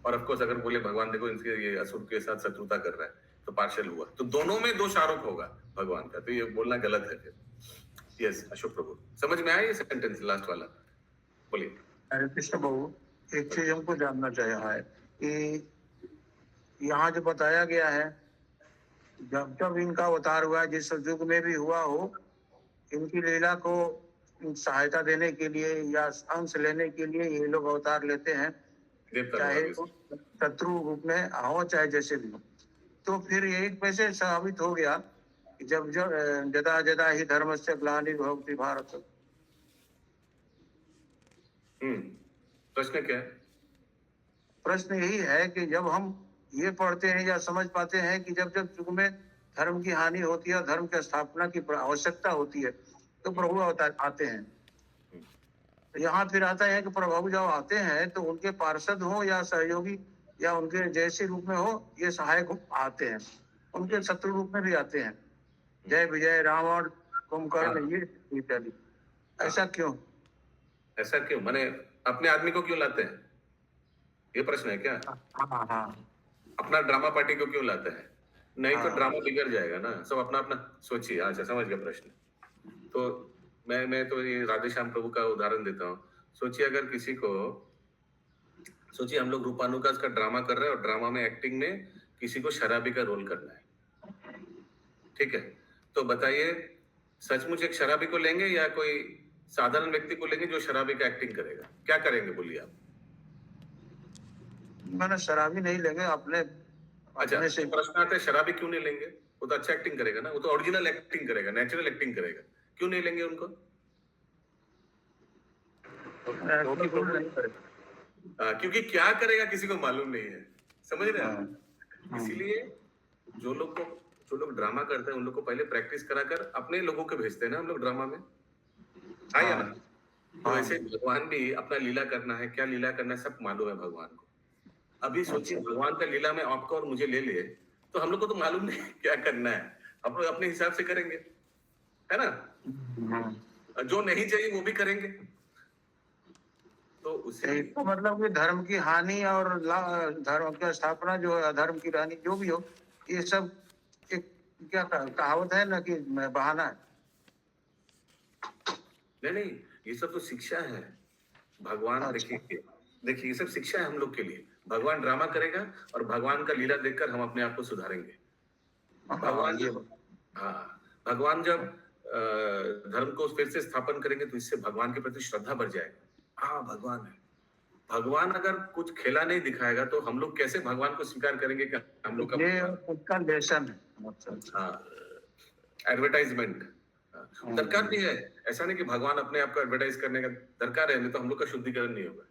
और ऑफ कोर्स अगर बोले भगवान देखो इनके ये असुर के साथ शत्रुता कर रहा है तो पार्शियल हुआ, तो दोनों में दोष आरोप होगा भगवान का। तो ये बोलना गलत है। फिर यस अशोक प्रभु, समझ में आया ये सेंटेंस लास्ट वाला? बोलिए। हरे कृष्ण प्रभु, एक चीज हमको जानना चाहिए है कि यहाँ जो बताया गया है, जब जब इनका अवतार हुआ, जिस युग में भी हुआ हो, इनकी लीला को सहायता देने के लिए या अंश लेने के लिए ये लोग अवतार लेते हैं, चाहे शत्रु रूप में हो चाहे जैसे भी हो। तो फिर यही वैसे साबित हो गया कि जब जदा जदा ही धर्म से ग्लानिर्भवति भारत। प्रश्न क्या है? प्रश्न यही है कि जब हम ये पढ़ते हैं या समझ पाते हैं कि जब जब युग में धर्म की हानि होती है और धर्म की स्थापना की आवश्यकता होती है तो प्रभु अवतार आते हैं। तो यहाँ फिर आता है कि प्रभु जब आते हैं तो उनके पार्षद हो या सहयोगी या उनके जैसे रूप में हो, ये सहायक आते हैं, उनके शत्रु रूप में भी आते हैं। जय विजय रावण कुंभकर्ण ये इत्यादि। ऐसा क्यों? ऐसा क्यों माने अपने आदमी को क्यों लाते हैं, ये प्रश्न है क्या? हाँ। अपना ड्रामा पार्टी को क्यों लाते हैं? नहीं तो ड्रामा बिगड़ जाएगा ना। सब अपना अपना सोचिए। अच्छा समझ गया प्रश्न। तो मैं तो ये राधे श्याम प्रभु का उदाहरण देता हूँ। सोचिए अगर किसी को, सोचिए हम लोग रूपानुकास का ड्रामा कर रहे हैं और ड्रामा में एक्टिंग में किसी को शराबी का रोल करना है, ठीक है? तो बताइए सचमुच एक शराबी को लेंगे या कोई साधारण व्यक्ति को लेंगे जो शराबी का एक्टिंग करेगा? क्या करेंगे बोलिए आप? मैंने शराबी नहीं लेंगे अपने। अच्छा से प्रश्न आता है शराबी क्यों नहीं लेंगे? वो तो अच्छा एक्टिंग करेगा ना, वो तो ओरिजिनल एक्टिंग करेगा, नेचुरल एक्टिंग करेगा। क्यों नहीं लेंगे उनको? क्योंकि क्या करेगा किसी को मालूम नहीं है। समझ रहे हैं? इसीलिए जो लोग ड्रामा करते हैं उन लोग को पहले प्रैक्टिस कराकर अपने लोगों को भेजते हैं ना हम लोग ड्रामा में, आया ना? तो ऐसे भगवान भी अपना लीला करना है, क्या लीला करना है सब मालूम है भगवान को। अभी सोचिए भगवान का लीला में आपको और मुझे ले लिए तो हम लोग को तो मालूम नहीं क्या करना है, हम लोग अपने हिसाब से करेंगे, है ना? जो नहीं चाहिए वो भी करेंगे। तो उसे तो मतलब कि धर्म की हानि और धर्म की स्थापना जो है, अधर्म की हानि जो भी हो, ये सब एक क्या कहावत है ना कि बहाना है। नहीं, ये सब तो शिक्षा है। भगवान देखिए ये सब शिक्षा है हम लोग के लिए। भगवान ड्रामा करेगा और भगवान का लीला देखकर हम अपने आप को सुधारेंगे। भगवान जब धर्म को फिर से स्थापन करेंगे तो इससे भगवान के प्रति श्रद्धा बढ़ जाएगा। हाँ भगवान है। भगवान अगर कुछ खेला नहीं दिखाएगा तो हम लोग कैसे भगवान को स्वीकार करेंगे? क्या हम लोग का लेसन है, एडवर्टाइजमेंट दरकार भी है। ऐसा नहीं कि भगवान अपने आप को एडवर्टाइज करने का दरकार है, नहीं तो हम लोग का शुद्धिकरण नहीं होगा।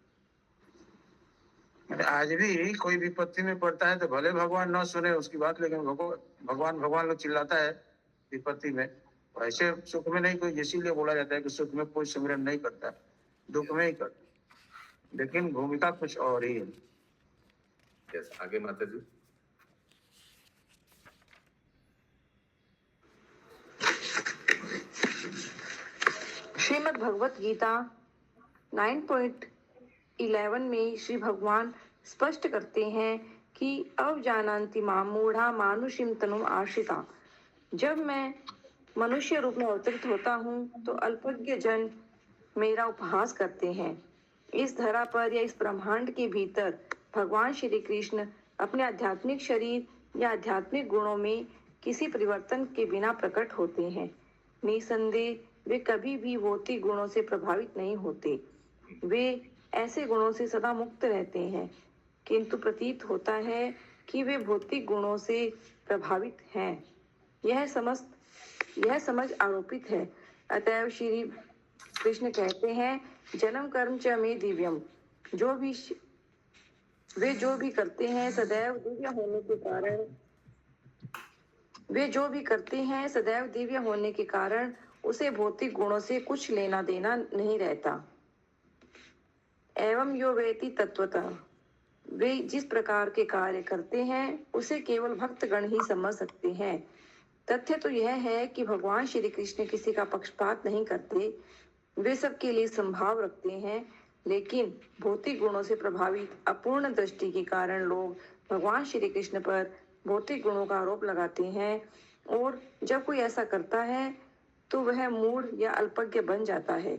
आज भी कोई विपत्ति में पड़ता है तो भले भगवान न सुने उसकी बात, लेकिन भगवान लोग चिल्लाता है विपत्ति में। ऐसे सुख में नहीं कोई, इसीलिए बोला जाता है कि सुख में कोई सिमरन नहीं करता, दुख में ही करता, लेकिन भूमिका कुछ और ही है। यस, आगे माता जी। श्रीमद् भगवत गीता 9.11 में श्री भगवान स्पष्ट करते हैं कि अवजानन्ति मां मूढ़ा मानुषीं तनुम् आश्रिता, जब मैं मनुष्य रूप में अवतरित होता हूँ तो अल्पज्ञ जन मेरा उपहास करते हैं। इस धरा पर या इस ब्रह्मांड के भीतर भगवान श्री कृष्ण अपने आध्यात्मिक शरीर या आध्यात्मिक गुणों में किसी परिवर्तन के बिना प्रकट होते हैं। निसंदेह वे कभी भी भौतिक गुणों से प्रभावित नहीं होते। वे ऐसे गुणों से सदा मुक्त रहते हैं, किंतु प्रतीत होता है कि वे भौतिक गुणों से प्रभावित हैं। यह समझ आरोपित है। अतएव श्री कृष्ण कहते हैं, जन्म कर्म च मे दिव्यम। वे जो भी करते हैं सदैव दिव्य होने के कारण उसे भौतिक गुणों से कुछ लेना देना नहीं रहता। एवं यो वेति तत्वतः, वे जिस प्रकार के कार्य करते हैं उसे केवल भक्तगण ही समझ सकते हैं। तथ्य तो यह है कि भगवान श्री कृष्ण किसी का पक्षपात नहीं करते। वे सबके लिए संभाव रखते हैं, लेकिन भौतिक गुणों से प्रभावित अपूर्ण दृष्टि के कारण लोग भगवान श्री कृष्ण पर भौतिक गुणों का आरोप लगाते हैं, और जब कोई ऐसा करता है तो वह मूढ़ या अल्पज्ञ बन जाता है।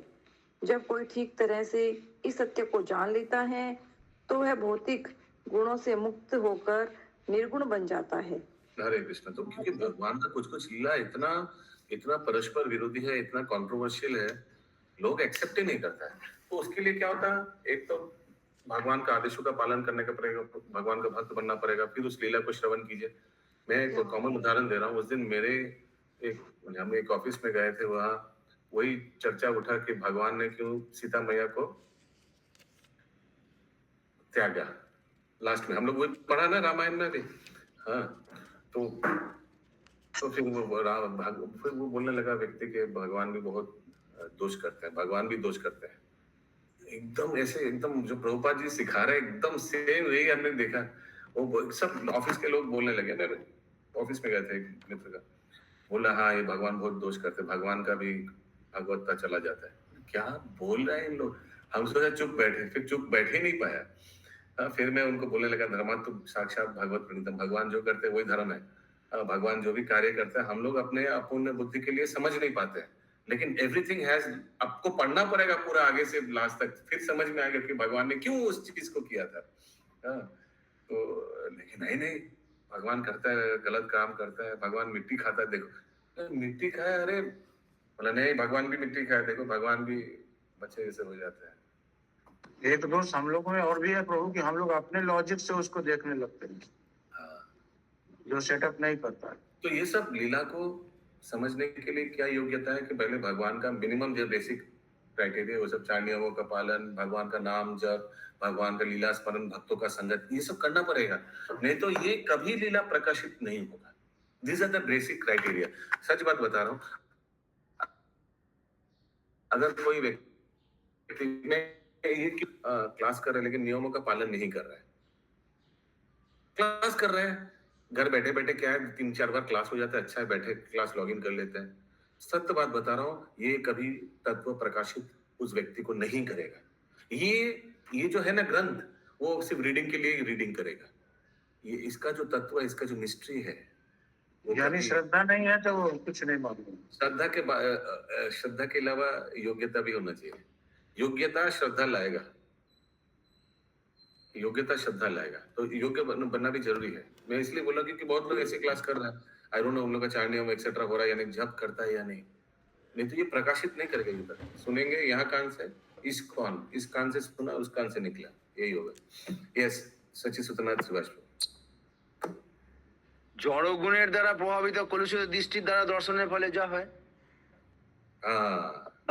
जब कोई ठीक तरह से इस सत्य को जान लेता है तो वह भौतिक गुणों से मुक्त होकर निर्गुण बन जाता है। हरे कृष्ण। तो क्योंकि भगवान का कुछ कुछ लीला इतना इतना परस्पर विरोधी है, इतना कंट्रोवर्शियल है, लोग एक्सेप्ट ही नहीं करता है। तो उसके लिए क्या होता है, एक तो भगवान का आदेशों का पालन करने का पड़ेगा, भगवान का भक्त बनना पड़ेगा, फिर उस लीला को श्रवण कीजिए। मैं एक कॉमन उदाहरण दे रहा हूँ। उस दिन हम एक ऑफिस में गए थे, वहाँ वही चर्चा उठा कि भगवान ने क्यों सीता मैया को त्यागा। लास्ट में हम लोग वही पढ़ा ना रामायण में भी। हाँ, तो फिर वो बोलने लगा व्यक्ति के भगवान भी बहुत दोष करते हैं, भगवान भी दोष करते हैं। एकदम ऐसे, एकदम जो प्रभुपाद जी सिखा रहे हैं एकदम सेम यही हमने देखा। वो सब ऑफिस के लोग बोलने लगे। मेरे ऑफिस में गए थे, एक मित्र का बोला, हाँ ये भगवान बहुत दोष करते हैं, भगवान का भी भगवत्ता चला जाता है। क्या बोल रहे हैं इन लोग। हम सोचा चुप बैठे, फिर चुप बैठ ही नहीं पाया। फिर मैं उनको बोलने लगा, धर्मात्म साक्षात भगवत प्रणीतम, भगवान जो करते हैं वही धर्म है। भगवान जो भी कार्य करता है हम लोग अपने अपूर्ण बुद्धि के लिए समझ नहीं पाते हैं, लेकिन एवरीथिंग हैज, आपको पढ़ना पड़ेगा पूरा आगे से लास्ट तक, फिर समझ में आएगा कि भगवान ने क्यों उस चीज को किया था। तो लेकिन नहीं, भगवान करता है, गलत काम करता है, भगवान मिट्टी खाता है, देखो मिट्टी खाए, अरे बोला नहीं भगवान भी मिट्टी खाए, देखो भगवान भी बच्चे जैसे हो जाते हैं। एक दोष हम लोगों में और भी है प्रभु, कि हम लोग अपने लॉजिक से उसको देखने लगते हैं, जो सेटअप नहीं करता। तो ये सब लीला को समझने के लिए क्या योग्यता है कि पहले भगवान का मिनिमम जो बेसिक क्राइटेरिया, वो सब 4 नियमों का पालन, भगवान का नाम जप, भगवान का लीला स्मरण, भक्तों का संगत, ये सब करना पड़ेगा, नहीं तो ये कभी लीला प्रकाशित नहीं होगा। This are the basic criteria. सच बात बता रहा हूँ, अगर कोई व्यक्ति में ये क्लास कर रहा है लेकिन नियमों का पालन नहीं कर रहा है, क्लास कर रहे हैं, घर बैठे बैठे क्या है 3-4 बार क्लास हो जाता है, अच्छा है, बैठे क्लास लॉगिन कर लेते हैं। सत्य बात बता रहा हूँ, ये कभी तत्व प्रकाशित उस व्यक्ति को नहीं करेगा। ये जो है ना ग्रंथ, वो सिर्फ रीडिंग के लिए रीडिंग करेगा। ये इसका जो तत्व है, इसका जो मिस्ट्री है, यानी श्रद्धा नहीं है तो वो कुछ नहीं मालूम। श्रद्धा के अलावा योग्यता भी होना चाहिए। योग्यता श्रद्धा लाएगा, योग्यता श्रद्धा लाएगा, तो योग्य बनना भी जरूरी है। मैं इसलिए बोला क्योंकि बहुत लोग ऐसे क्लास कर रहे हैं, आई डोंट नो उन लोग का 4 नियम एक्सेट्रा हो रहा है, यानी जप करता है या नहीं तो ये प्रकाशित नहीं करेगा। ये तक सुनेंगे, यहाँ कान से इस कान से सुना, उस कान से निकला, यही होगा। यस, सचिन सुतनाथ सुभाष। জড় গুণের দ্বারা প্রভাবিত কলুষিত দৃষ্টির দ্বারা দর্শনের ফলে যা হয়,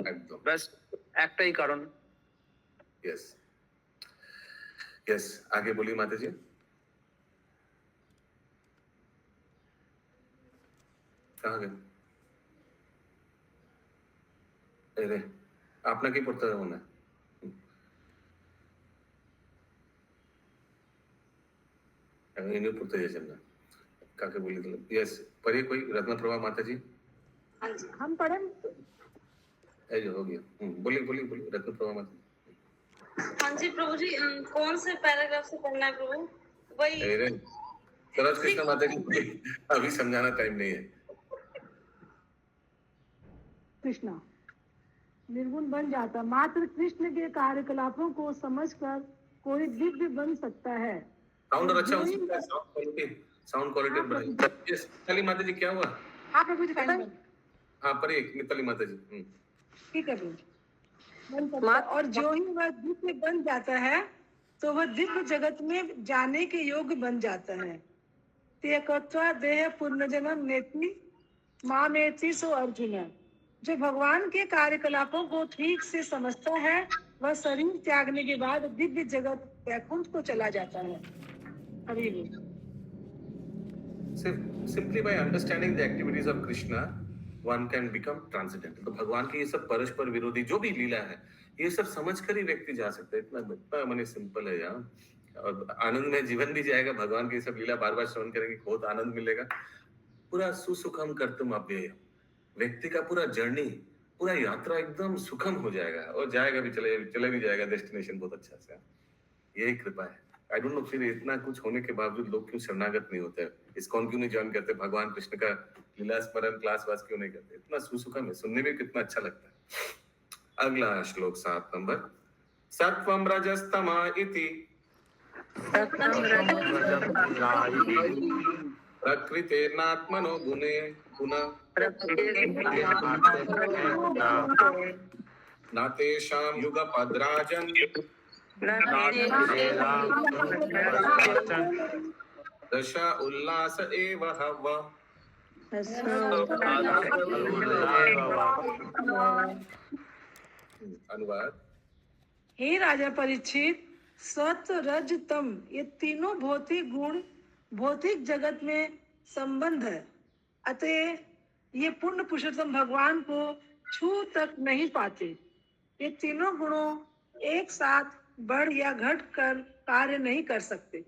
একদম ব্যাস একটাই কারণ। यस यस, आगे बोलिए माता जी। कहाँ गए? अरे आपने की पढ़ता है होना इन्हें पढ़ते हैं चलना काके बोली तो यस पढ़िए कोई रत्न प्रभा माता जी। हाँ जी, हम पढ़े। जो हो गया, बोलिए बोलिए बोलिए रत्न प्रभा माता जी। हाँ जी प्रभु जी, कौन से पैराग्राफ से पढ़ना है प्रभु? वही सरोज कृष्ण माता जी, अभी समझाना टाइम नहीं है। कृष्णा निर्गुण बन जाता। मात्र कृष्ण के कार्यकलापों को समझकर कोई दिव्य बन सकता है। साउंड और अच्छा हो जो ही- सकता है, साउंड क्वालिटी हाँ, बढ़ाइए। यस, मिताली माता जी क्या हुआ? हाँ प्रभु जी, फाइन बन। हाँ परे मिताली माता जी। ठीक है प्रभु, बन सकता है। और जो ही वह दिव्य बन जाता है तो वह दिव्य जगत में जाने के योग्य बन जाता है। त्यक्त्वा देह पुनर्जन्म नेति मामेति सो अर्जुन। जो भगवान के कार्यकलापों को ठीक से समझता है वह शरीर त्यागने के बाद दिव्य जगत वैकुंठ को चला जाता है। हरि बोल। Simply by understanding the activities of Krishna, one can become transcendental. तो भगवान की ये सब परस्पर विरोधी जो भी लीला है, ये सब समझकर ही व्यक्ति जा सकता है। इतना मने सिंपल है यार, और आनंद में जीवन भी जाएगा। भगवान की ये सब लीला बार बार श्रवण करेंगे, बहुत आनंद मिलेगा। पूरा सुसुखम कर्तुम अव्ययम, व्यक्ति का पूरा जर्नी, पूरा यात्रा एकदम सुखम हो जाएगा और जाएगा भी, चले भी जाएगा डेस्टिनेशन बहुत अच्छा से। यही कृपा है। आई डोंट नो, फिर इतना कुछ होने के बावजूद लोग क्यों शरणागत नहीं होते, इस्कॉन क्यों नहीं ज्वाइन करते, भगवान कृष्ण का लीला स्मरण क्लास वास क्यों नहीं करते? इतना सुसुखम है, सुनने में कितना अच्छा लगता है। अगला श्लोक 7 नंबर। सत्वम रजस्तमा इति प्रकृतेर्नात्मनो गुणे पुनः न तेषां युगपद् राजन् दशा उल्लास एव हव। अनुवाद। हे राजा परीक्षित, सत्व रज तम ये तीनों भौतिक गुण भौतिक जगत में संबंध है। अतः ये पूर्ण पुरुषोत्तम भगवान को छू तक नहीं पाते। ये तीनों गुणों एक साथ बढ़ या घट कर कार्य नहीं कर सकते।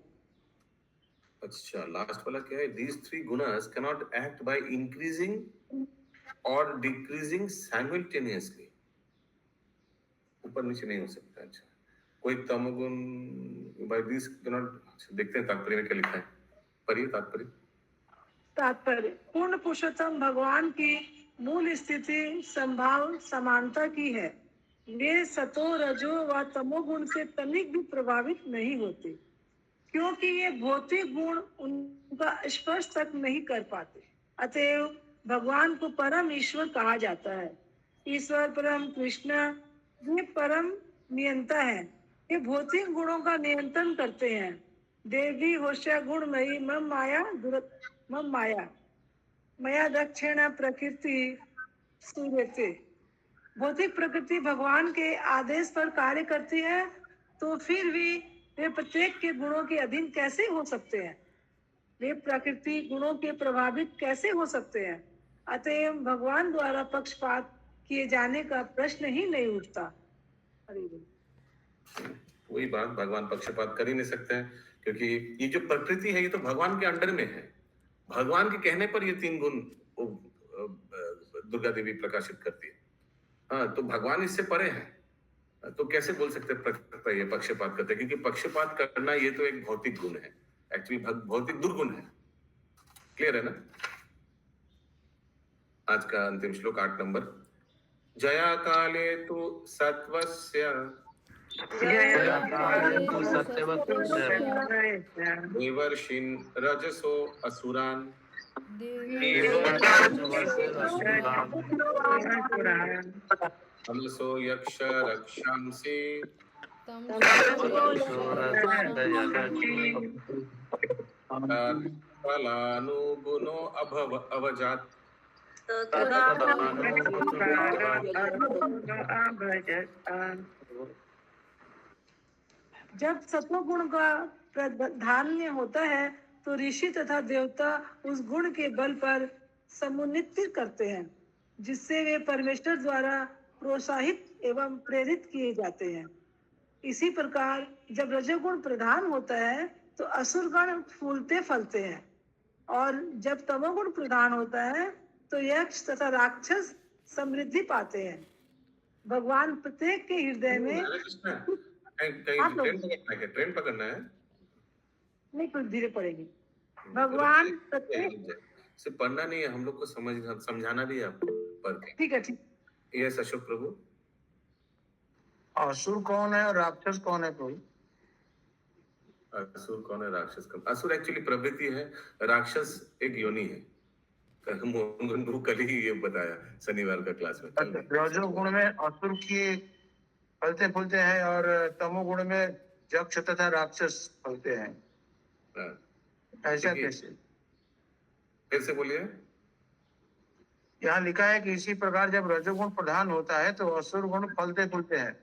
अच्छा, लास्ट वाला क्या है? These three gunas cannot act by increasing or decreasing simultaneously. ऊपर नीचे नहीं हो सकता। अच्छा, कोई तमोगुण by these cannot। देखते हैं तात्पर्य में क्या लिखा है, पढ़िए तात्पर्य। तात्पर्य पूर्ण पुरुषोत्तम भगवान की मूल स्थिति संभाव समानता की है। वे सतो रजो व तमोगुण से तनिक भी प्रभावित नहीं होते, क्योंकि ये भौतिक गुण उनका स्पर्श तक नहीं कर पाते। अतएव भगवान को परम ईश्वर कहा जाता है। ईश्वर परम कृष्ण वे परम नियंता है। ये भौतिक गुणों का नियंत्रण करते हैं। देवी होश्या गुणमयी मम माया मया दक्षिण प्रकृति सूर्यते। भौतिक प्रकृति भगवान के आदेश पर कार्य करती है, तो फिर भी वे प्रत्येक के गुणों के अधीन कैसे हो सकते हैं? वे प्रकृति गुणों के प्रभावित कैसे हो सकते हैं? अतएव भगवान द्वारा पक्षपात किए जाने का प्रश्न ही नहीं उठता। वही बात, भगवान पक्षपात कर ही नहीं सकते हैं, क्योंकि ये जो प्रकृति है ये तो भगवान के अंडर में है। भगवान के कहने पर ये तीन गुण दुर्गा देवी प्रकाशित करती है। हाँ, तो भगवान इससे परे है, तो कैसे बोल सकते प्रकृति ये पक्षपात करते हैं? क्योंकि पक्षपात करना ये तो एक भौतिक गुण है, एक्चुअली भौतिक दुर्गुण है। क्लियर है ना? आज का अंतिम श्लोक 8 नंबर। जया काले तु सत्वस्य देवर्षिन् रजसो असुरान् तमसो यक्ष रक्षांसि फलानुगुणो अवजात्। जब सत्वगुण का प्राधान्य होता है तो ऋषि तथा देवता उस गुण के बल पर समुन्नत करते हैं, जिससे वे परमेश्वर द्वारा प्रोत्साहित एवं प्रेरित किए जाते हैं। इसी प्रकार जब रजोगुण प्रधान होता है तो असुरगण फूलते फलते हैं, और जब तमोगुण प्रधान होता है तो यक्ष तथा राक्षस समृद्धि पाते हैं। भगवान प्रत्येक के हृदय में ट्रेन पकड़ना है, नहीं कुछ धीरे पड़ेगी। भगवान प्रत्येक सिर्फ पढ़ना नहीं है, हम लोग को समझाना भी है आपको। ठीक है, ठीक। यस अशोक प्रभु। असुर कौन है और राक्षस कौन है प्रभु? असुर कौन है, राक्षस कौन? असुर एक्चुअली प्रवृत्ति है, राक्षस एक योनि है। मोहन को कल ही ये बताया शनिवार का क्लास में। कल नहीं। रजोगुण में असुर की फलते फूलते हैं और तमोगुण में यक्ष तथा राक्षस फलते हैं। हाँ, ऐसा देखिए। कैसे? फिर से बोलिए। यहाँ लिखा है कि इसी प्रकार जब रजोगुण प्रधान होता है तो असुर गुण फलते फूलते हैं,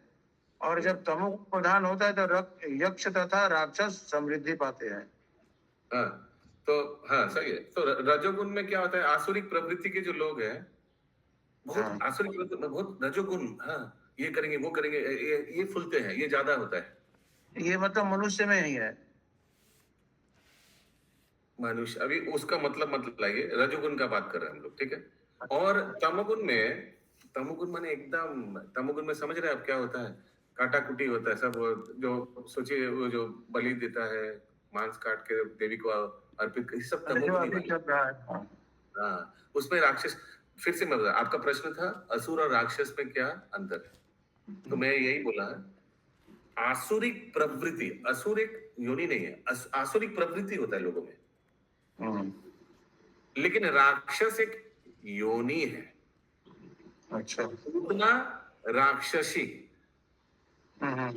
और जब तमोगुण प्रधान होता है तो यक्ष तथा राक्षस समृद्धि पाते हैं। हाँ, तो हाँ सही है। तो रजोगुण में क्या होता है, आसुरिक प्रवृत्ति के जो लोग हैं, बहुत हाँ। आसुरिक प्रवृत्ति में बहुत रजोगुण, हाँ ये करेंगे वो करेंगे, ये फूलते हैं, ये ज्यादा होता है। ये मतलब मनुष्य में ही है। मनुष्य, अभी उसका मतलब मत लाइए, रजोगुण का बात कर रहे हैं हम लोग, ठीक है। और तमोगुण में, तमोगुण माने एकदम, तमोगुण में समझ रहे हैं आप क्या होता है, काटा कुटी होता है सब। जो सोचिए वो जो बलि देता है, मांस काट के देवी को अर्पित, ये सब जो तमोगुणी अभी वाले। चल रहा है। हाँ, उसमें राक्षस। फिर से मैं बता, आपका प्रश्न था असुर और राक्षस में क्या अंतर है, तो मैं यही बोला, आसुरिक प्रवृत्ति, असुर एक योनि नहीं है, आसुरिक प्रवृत्ति होता है लोगों में, लेकिन राक्षस एक योनि है। अच्छा। उतना राक्षसी। हाँ,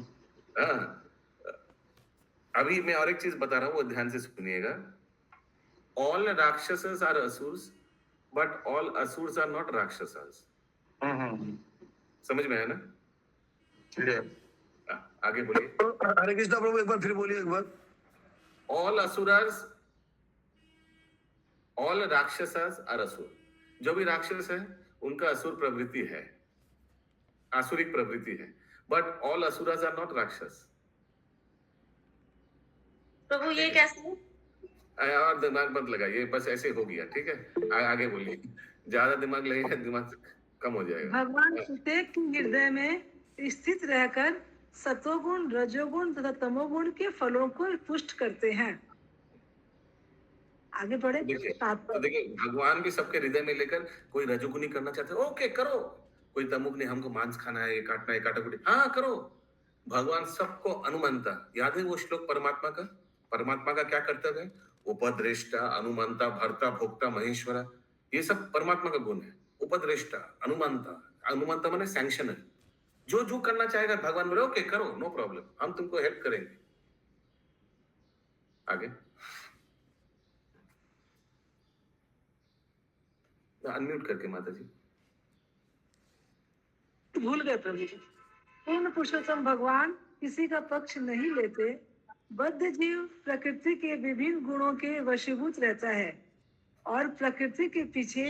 अभी मैं और एक चीज बता रहा हूं, वो ध्यान से सुनिएगा। All rakshasas are asuras, but all asuras are not rakshasas. समझ में आया ना? क्लियर। आगे बोलिए। हरे कृष्णा प्रभु, एक बार फिर बोलिए एक बार। ऑल असुरस, ऑल राक्षसस आर असुर। जो भी राक्षस है उनका असुर प्रवृत्ति है, आसुरिक प्रवृत्ति है, बट ऑल असुरस आर नॉट राक्षस। प्रभु ये कैसे? और दिमाग मत लगाइए, बस ऐसे हो गया, ठीक है। आगे बोलिए, ज्यादा दिमाग लगेगा दिमाग कम हो जाएगा। भगवान प्रत्येक के हृदय में स्थित रहकर सतोगुण, रजोगुण तथा तमोगुण के फलों को पुष्ट करते हैं। आगे बढ़े। देखिए, तो देखिए, भगवान भी सबके हृदय में लेकर, कोई रजोगुनी करना चाहते हैं, ओके करो। कोई तमुगुनी, हमको मांस खाना है, ये काटना है, काटाकुटी, हाँ करो। भगवान सबको अनुमंता। याद है वो श्लोक परमात्मा का? परमात्मा का क्या कर्तव्य है? उपद्रेष्टा, अनुमंता, भर्ता, भोक्ता, महेश्वरा, ये सब परमात्मा का गुण है। उपद्रेष्टा, अनुमंता, अनुमंता माने सैंक्शनर। जो करना चाहेगा भगवान बोले ओके करो, नो प्रॉब्लम, हम तुमको हेल्प करेंगे। आगे अनम्यूट करके माता जी। भूल गए प्रभु जी। पूर्ण पुरुषोत्तम भगवान किसी का पक्ष नहीं लेते। बद्ध जीव प्रकृति के विभिन्न गुणों के वशीभूत रहता है और प्रकृति के पीछे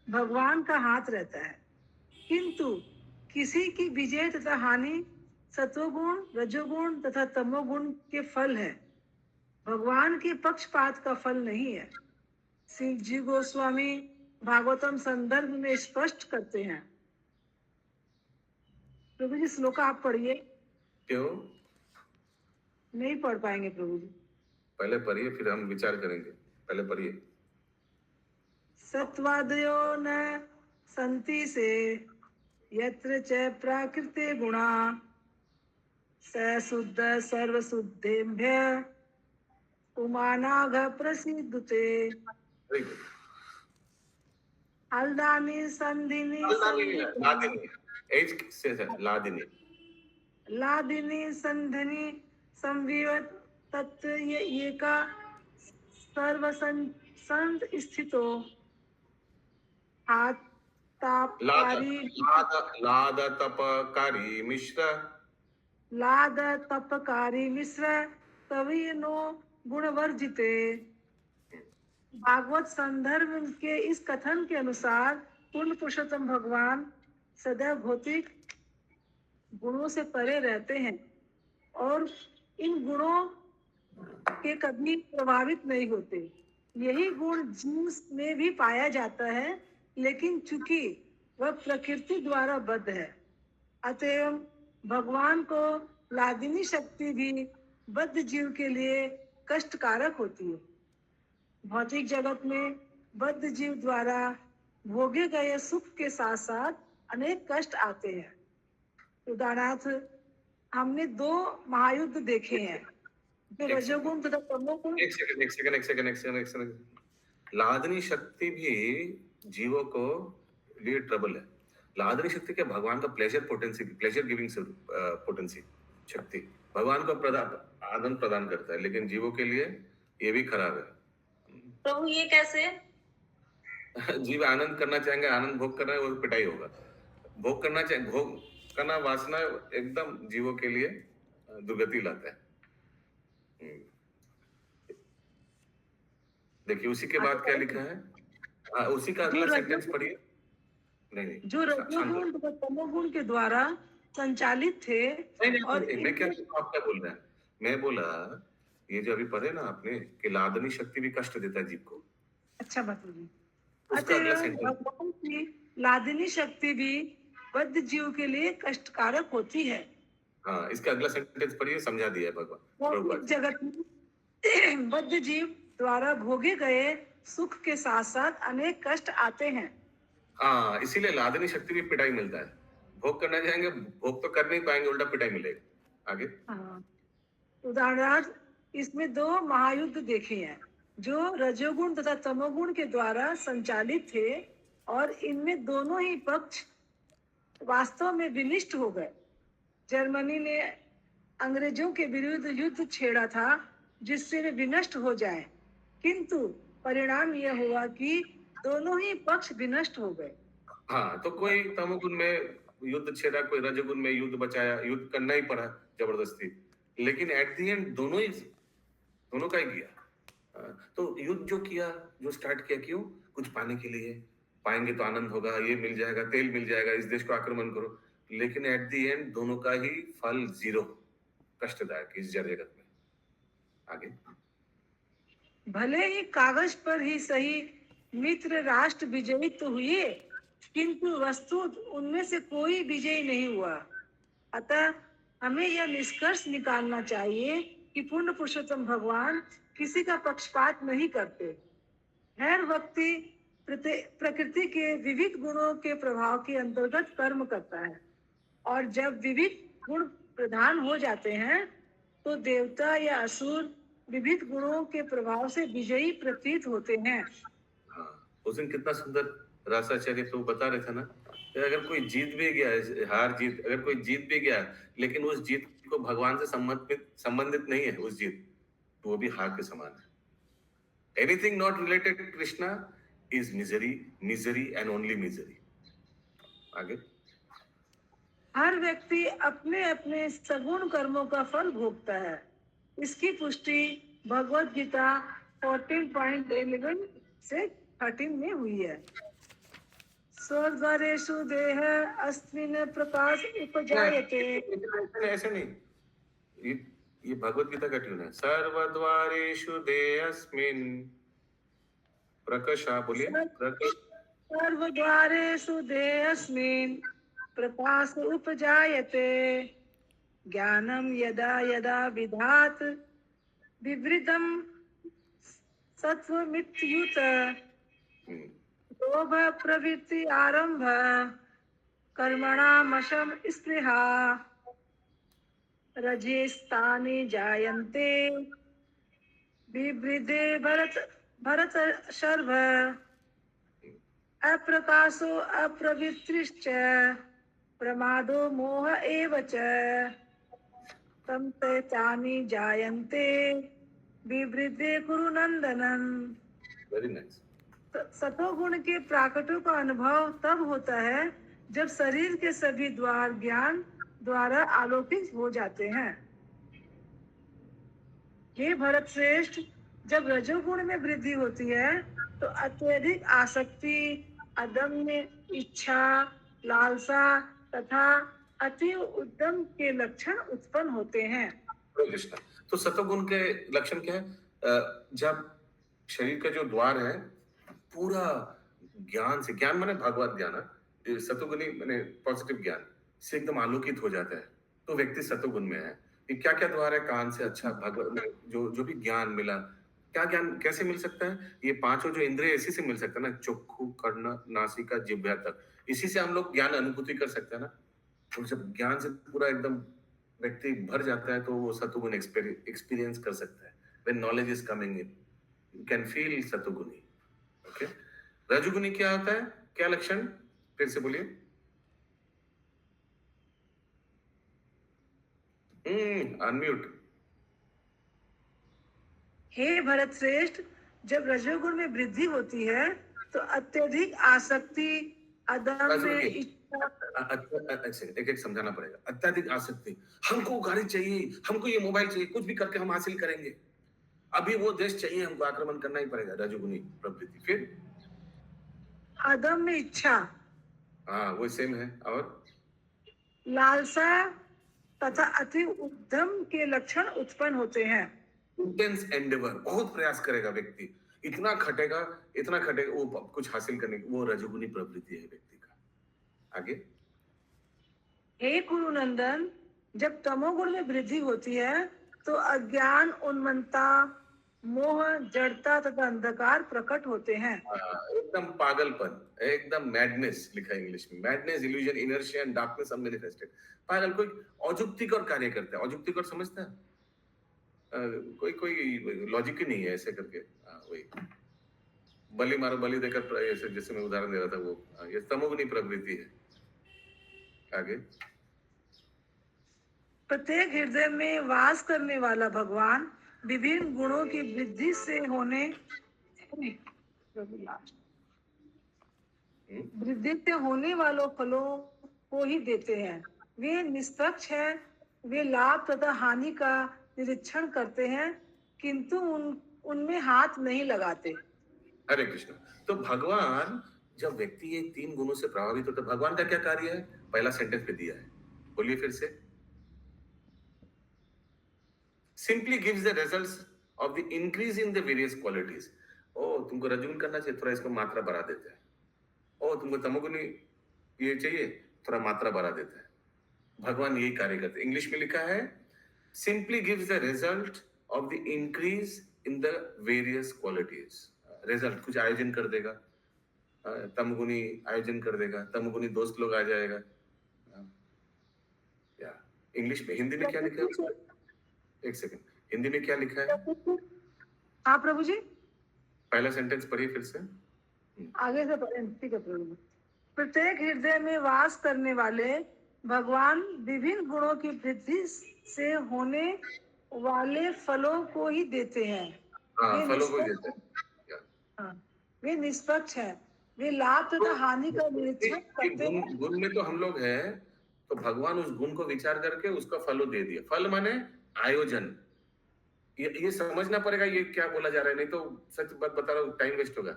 भगवान का हाथ रहता है, किंतु किसी की विजय तथा हानि सत्वगुण, रजोगुण तथा तमोगुण के फल है, भगवान के पक्षपात का फल नहीं है। शिव जी गोस्वामी भागवतम संदर्भ में स्पष्ट करते हैं। प्रभु जी श्लोक आप पढ़िए। क्यों? नहीं पढ़ पाएंगे प्रभु जी। पहले पढ़िए, फिर हम विचार करेंगे। पहले पढ़िए। सत्वादयो न संति से यत्र च प्राकृते गुणा स शुद्ध सर्व शुद्धेभ्य उमानाघ प्रसिद्धते। Very good. हल्दानी संधिनी लादिनी, एज से लादिनी, लादिनी संधिनी संविवत तत्व ये का सर्व संत स्थितो हाथ तापकारी लाद तपकारी मिश्र, लाद तपकारी मिश्र तभी नो गुणवर्जिते। भागवत संदर्भ के इस कथन के अनुसार पूर्ण पुरुषोत्तम भगवान सदैव भौतिक गुणों से परे रहते हैं और इन गुणों के कभी प्रभावित नहीं होते। यही गुण जीव में भी पाया जाता है, लेकिन चूंकि वह प्रकृति द्वारा बद्ध है, अतएव भगवान को लादिनी शक्ति भी बद्ध जीव के लिए कष्टकारक होती है। भौतिक जगत में बद्ध जीव द्वारा भोगे गए सुख के साथ साथ अनेक कष्ट आते हैं। उदाहरणार्थ हमने 2 महायुद्ध देखे हैं, जो एक रजोगुण तथा तमोगुण। एक सेकंड। लादनी शक्ति भी जीवों को लिए ट्रबल है। लादनी शक्ति क्या भगवान का प्लेजर गिविंग पोटेंसी शक्ति भगवान को आनंद प्रदान करता है, लेकिन जीवों के लिए ये भी खराब है। प्रभु ये कैसे? जीव आनंद करना चाहेंगे, आनंद भोग करना है, वो पिटाई होगा। भोग करना वासना एकदम जीवों के लिए दुर्गति लाता है। देखिए उसी के बाद क्या लिखा है, उसी का अगला सेंटेंस पढ़िए। नहीं, जो रजोगुण तथा तमोगुण के द्वारा संचालित थे। और मैं क्या आप क्या बोल रहे हैं? मैं बोला ये जो अभी पढ़े ना आपने कि लादनी शक्ति भी कष्ट देता है जीव को। अच्छा बताइए। उसका अगला सेंटेंस भगवान की लादिनी शक्ति भी बद्ध जीव के लिए कष्टकारक होती है। हाँ, इसका अगला सेंटेंस पढ़िए, समझा दिया है भगवान। भौतिक जगत में बद्ध जीव द्वारा भोगे गए सुख के साथ साथ अनेक कष्ट आते हैं। हाँ, इसीलिए लादनी शक्ति भी पिटाई मिलता है। भोग करना चाहेंगे, भोग तो कर नहीं पाएंगे, उल्टा पिटाई मिलेगा। आगे हाँ, उदाहरणार्थ इसमें 2 महायुद्ध देखे हैं, जो रजोगुण तथा तमोगुण के द्वारा संचालित थे, और इनमें दोनों ही पक्ष वास्तव में विनिष्ट हो गए। जर्मनी ने अंग्रेजों के विरुद्ध युद्ध छेड़ा था जिससे वे विनष्ट हो जाएं, किंतु परिणाम यह हुआ कि दोनों ही पक्ष विनष्ट हो गए। हाँ, तो कोई तमोगुण में युद्ध छेड़ा, कोई रजोगुण में युद्ध बचाया, युद्ध करना ही पड़ा जबरदस्ती, लेकिन एट दी एंड दोनों का ही किया। तो युद्ध जो किया, जो स्टार्ट किया, क्यों? कुछ पाने के लिए, पाएंगे तो आनंद होगा, ये मिल जाएगा, तेल मिल जाएगा, इस देश को आक्रमण करो, लेकिन एट दी एंड दोनों का ही फल 0, कष्टदायक इस जगत में। आगे भले ही कागज पर ही सही मित्र राष्ट्र विजयी तो हुए, किंतु वस्तु उनमें से कोई विजयी नहीं हुआ। अतः हमें यह निष्कर्ष निकालना चाहिए कि पूर्ण पुरुषोत्तम भगवान किसी का पक्षपात नहीं करते। हर व्यक्ति प्रकृति के विविध गुणों के प्रभाव के अंतर्गत कर्म करता है, और जब विविध गुण प्रधान हो जाते हैं तो देवता या असुर विविध गुणों के प्रभाव से विजयी प्रतीत होते हैं। हाँ, उस दिन कितना सुंदर रासाचार्य तो बता रहे थे ना, अगर कोई जीत भी गया, अगर कोई जीत भी गया, लेकिन उस जीत को भगवान से संबंधित नहीं है, उस जीत तो वो भी हार के समान है। Anything not related to Krishna is misery and only misery. आगे हर व्यक्ति अपने अपने सगुण कर्मों का फल भोगता है। इसकी पुष्टि भगवत गीता 14.11 से 13 में हुई है। स्वर्गेषु देह अस्मिन् प्रकाश उपजायते। ऐसे नहीं, ये भगवत गीता का ट्यून है। सर्वद्वारेषु देहस्मिन् प्रकाशा, बोलिए सर्वद्वारेषु देहस्मिन् प्रकाश उपजायते, ज्ञानम यदा यदा विधात विवृतम सत्वमित्युत, लोभ प्रवृत्ति आरंभ कर्मणामशम स्पृहा, रजेस्तानि जायन्ते विवृद्धे भरत शर्भ, अप्रकाशो अप्रवृत्तिश्च प्रमादो मोह एव च, तम तानि जायन्ते विवृद्धे कुरु नंदनम। Very nice. सतोगुण के प्राकटों का अनुभव तब होता है जब शरीर के सभी द्वार ज्ञान द्वारा आलोकित हो जाते हैं। हे भरत श्रेष्ठ, जब रजोगुण में वृद्धि होती है तो अत्यधिक आसक्ति, अदम्य इच्छा, लालसा तथा अति उद्यम के लक्षण उत्पन्न होते हैं। तो सतोगुण के लक्षण क्या है? जब शरीर का जो द्वार है पूरा ज्ञान से, ज्ञान माने भगवत ज्ञान, सतोगुणी माने पॉजिटिव ज्ञान से एकदम आलोकित हो जाता है, तो व्यक्ति सतोगुण में है। ये क्या क्या द्वार है? कान से अच्छा भगवत जो भी ज्ञान मिला, क्या ज्ञान कैसे मिल सकता है? ये 5 जो इंद्रिय इसी से मिल सकता है ना, चक्षु, कर्ण, नासिका, जिह्वा तक। इसी से हम लोग ज्ञान अनुभूति कर सकते हैं ना। तो जब ज्ञान से पूरा एकदम व्यक्ति भर जाता है तो वो सतुगुण एक्सपीरियंस कर सकता है। When knowledge is coming in, you can feel सतुगुणी। ओके, रजोगुणी क्या होता है, क्या लक्षण, फिर से बोलिए। अनम्यूट। हे भरत श्रेष्ठ, जब रजोगुण में वृद्धि होती है तो अत्यधिक आसक्ति, अदम्य इच्छा। एक एक समझाना पड़ेगा। अत्यधिक आसक्ति, हमको गाड़ी चाहिए, हमको ये मोबाइल चाहिए, कुछ भी करके हम हासिल करेंगे, अभी वो देश चाहिए, हमको आक्रमण करना ही पड़ेगा, रजोगुणी प्रवृत्ति। फिर अदम्य इच्छा, हाँ वो सेम है। और लालसा तथा अति उद्यम के लक्षण उत्पन्न होते हैं। इंटेंस एंडेवर, बहुत प्रयास करेगा व्यक्ति, इतना खटेगा वो कुछ हासिल करने की, वो रजोगुणी प्रवृत्ति है व्यक्ति का। आगे, हे कुरुनंदन, जब तमोगुण में वृद्धि होती है तो अज्ञान, उन्मत्तता, मोह, जड़ता तथा अंधकार प्रकट होते हैं। एकदम पागलपन, एकदम मैडनेस लिखा है इंग्लिश में। Madness, illusion, inertia and darkness unmanifested. पागल, कोई औजुक्तिकर कार्य करता है। औजुक्तिकर समझता है? कोई लॉजिक ही नहीं है ऐसे करके। वही बलि मारो, बलि देकर, ऐसे जैसे मैं उदाहरण दे रहा था, वो ये तमोगुणी प्रवृत्ति है। आगे, प्रत्येक हृदय में वास करने वाला भगवान विभिन्न गुणों की वृद्धि से होने वालों फलों को ही देते हैं। वे निष्पक्ष हैं, वे लाभ तथा हानि का निरीक्षण करते हैं, किंतु उनमें हाथ नहीं लगाते। हरे कृष्ण। तो भगवान, जब व्यक्ति ये 3 गुणों से प्रभावित होता है, भगवान का क्या कार्य है? पहला सेंटेंस पे दिया है, बोलिए फिर से। Simply gives the results of the increase in the various qualities. तुमको रजोगुण करना चाहिए, थोड़ा इसको मात्रा बढ़ा देता है। तुमको तमोगुणी ये चाहिए, थोड़ा मात्रा बढ़ा देता है। भगवान यही कार्य करते हैं। इंग्लिश में लिखा है, simply gives the result of the increase in the various qualities. Result कुछ आयोजन कर देगा, तमगुणी आयोजन कर देगा, तमगुणी दोस्त लोग आ जाएगा। या इंग्लिश में, हिंदी में क्या लिखा है? एक सेकंड, हिंदी में क्या लिखा है? हाँ प्रभु जी, पहला सेंटेंस पढ़िए फिर से। आगे से पढ़ें। ठीक है प्रभु जी। प्रत्येक हृदय में वास करने वाले भगवान विभिन्न गुणों की वृद्धि से होने वाले फलों को ही देते हैं। फलों को देते हैं। वे निष्पक्ष हैं, वे लाभ तथा हानि का निरीक्षण करते हैं। गुण में तो हम लोग हैं, तो भगवान उस गुण को विचार करके उसका फल दे दिया। फल माने आयोजन। ये समझना पड़ेगा ये क्या बोला जा रहा है, नहीं तो सच बात बता रहा हूँ, टाइम वेस्ट होगा।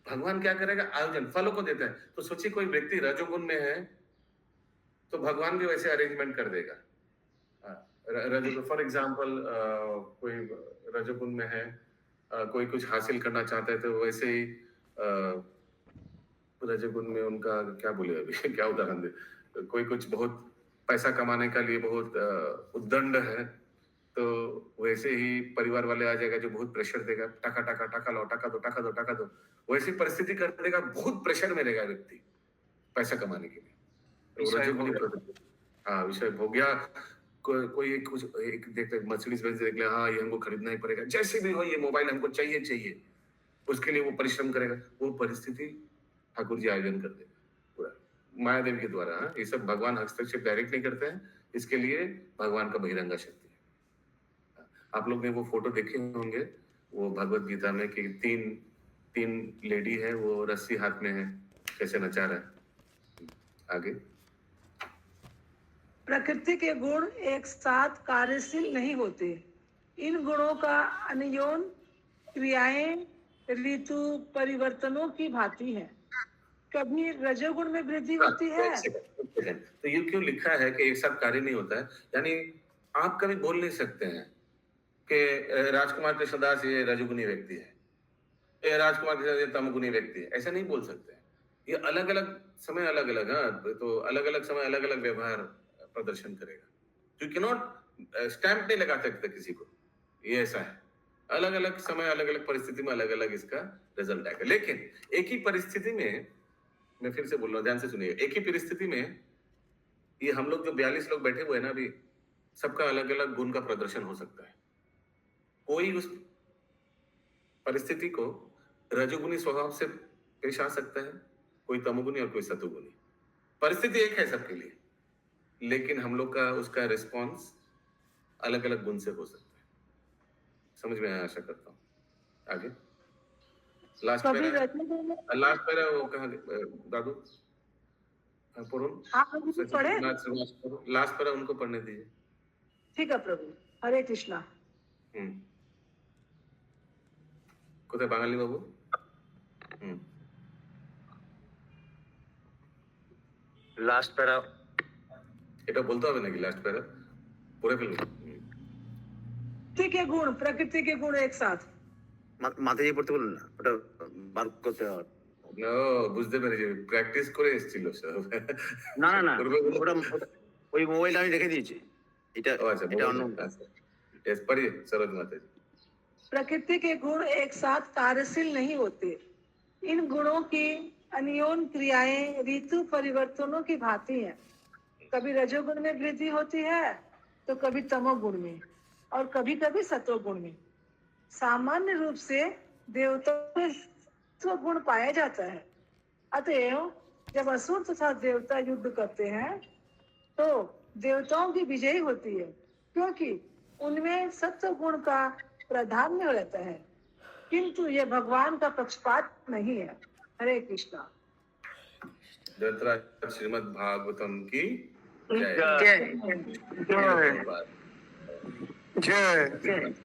भगवान क्या करेगा? आयोजन, फलों को देता है। तो सोचिए कोई व्यक्ति रजोगुण में है तो भगवान भी वैसे अरेंजमेंट कर देगा। फॉर एग्जाम्पल, कोई रजोगुण में है, कोई कुछ हासिल करना चाहता है, तो वैसे ही रजोगुण में उनका क्या बोले अभी क्या उदाहरण दे, कोई कुछ बहुत पैसा कमाने का लिए बहुत उद्दंड है, तो वैसे ही परिवार वाले आ जाएगा जो बहुत प्रेशर देगा, टाका टाका टाका लो, टाका दो टाका दो टाका दो, वैसी परिस्थिति कर देगा, बहुत प्रेशर में रहेगा व्यक्ति पैसा कमाने के लिए। हाँ, विषय हो गया। कोई कुछ एक देखते मर्सिडीज बेंज देख ले, हाँ ये हमको खरीदना ही पड़ेगा, जैसे भी हो ये मोबाइल हमको चाहिए, उसके लिए वो परिश्रम करेगा। वो परिस्थिति ठाकुर जी आयोजन कर देगा पूरा माया देवी के द्वारा। ये सब भगवान हस्तक्षेप डायरेक्ट नहीं करते हैं, इसके लिए भगवान का बहिरंगा शक्ति है। आप लोग ने वो फोटो देखे होंगे वो भगवत गीता में कि तीन लेडी है, वो रस्सी हाथ में है, कैसे नचा रहा है। आगे, प्रकृति के गुण एक साथ कार्यशील नहीं होते। इन गुणों का अन्योन क्रियाएं ऋतु परिवर्तनों की भांति है। कभी रजोगुण में वृद्धि होती है। तो ये क्यों लिखा है कि एक साथ कार्य नहीं होता है? यानी आप कभी बोल नहीं सकते हैं कि राजकुमार कृष्णदास ये रजोगुणी व्यक्ति है, ये राजकुमार कृष्णदास ये तमगुणी व्यक्ति है, ऐसा नहीं बोल सकते हैं। ये अलग अलग समय अलग अलग, हाँ, तो अलग अलग समय अलग अलग व्यवहार प्रदर्शन करेगा। यू कैन नॉट स्टैंप नहीं लगा सकते किसी को, ये ऐसा है। अलग अलग समय अलग अलग परिस्थिति में अलग अलग इसका रिजल्ट आएगा। लेकिन एक ही परिस्थिति में मैं फिर से बोल रहा हूँ, ध्यान से सुनिए। एक ही परिस्थिति में ये हम लोग जो 42 लोग बैठे हुए हैं ना अभी, सबका अलग अलग गुण का प्रदर्शन हो सकता है। कोई उस परिस्थिति को रजोगुणी स्वभाव से पेश आ सकता है, कोई तमोगुणी और कोई सतोगुणी। परिस्थिति एक है सबके लिए, लेकिन हम लोग का उसका रिस्पॉन्स अलग अलग गुण से हो सकता है। समझ में आया आशा करता हूँ। आगे लास्ट कभी पैरा, रजोगुण में लास्ट पैरा वो कहाँ दादू पुरुन आप लोग भी पढ़े? लास्ट पैरा उनको पढ़ने दीजिए। ठीक है प्रभु, हरे कृष्णा। কোথায় বাঙালি বাবু? লাস্ট প্যারা এটা বলতে হবে নাকি লাস্ট প্যারা? পড়ে ফেলুন। प्रकृति के गुण, प्रकृति के गुण एक साथ। মাথায় পড়তে বলুন না, ওটা বার করতে হবে। নো, বুঝতে পেরেছি, প্র্যাকটিস করে এসেছিল সব। না না না, ওটা ওই মোবাইলটা আমি রেখে দিয়েছি। এটা ও আচ্ছা, এটা অন্য। यस पढ़िए सरोज माता जी। प्रकृति के गुण एक साथ कार्यशील नहीं होते। इन गुणों की अन्योन क्रियाएं ऋतु परिवर्तनों की भांति हैं। कभी रजोगुण में वृद्धि होती है तो कभी तमोगुण में और कभी कभी सतोगुण में। सामान्य रूप से देवताओं में सत्वगुण पाया जाता है। अतएव जब असुर तथा देवता युद्ध करते हैं तो देवताओं की विजय होती है, क्योंकि उनमें सत्व गुण का प्राधान्य रहता है, किंतु ये भगवान का पक्षपात नहीं है। हरे कृष्णा। धृतराष्ट्र श्रीमद् भागवतम की जय जय जय।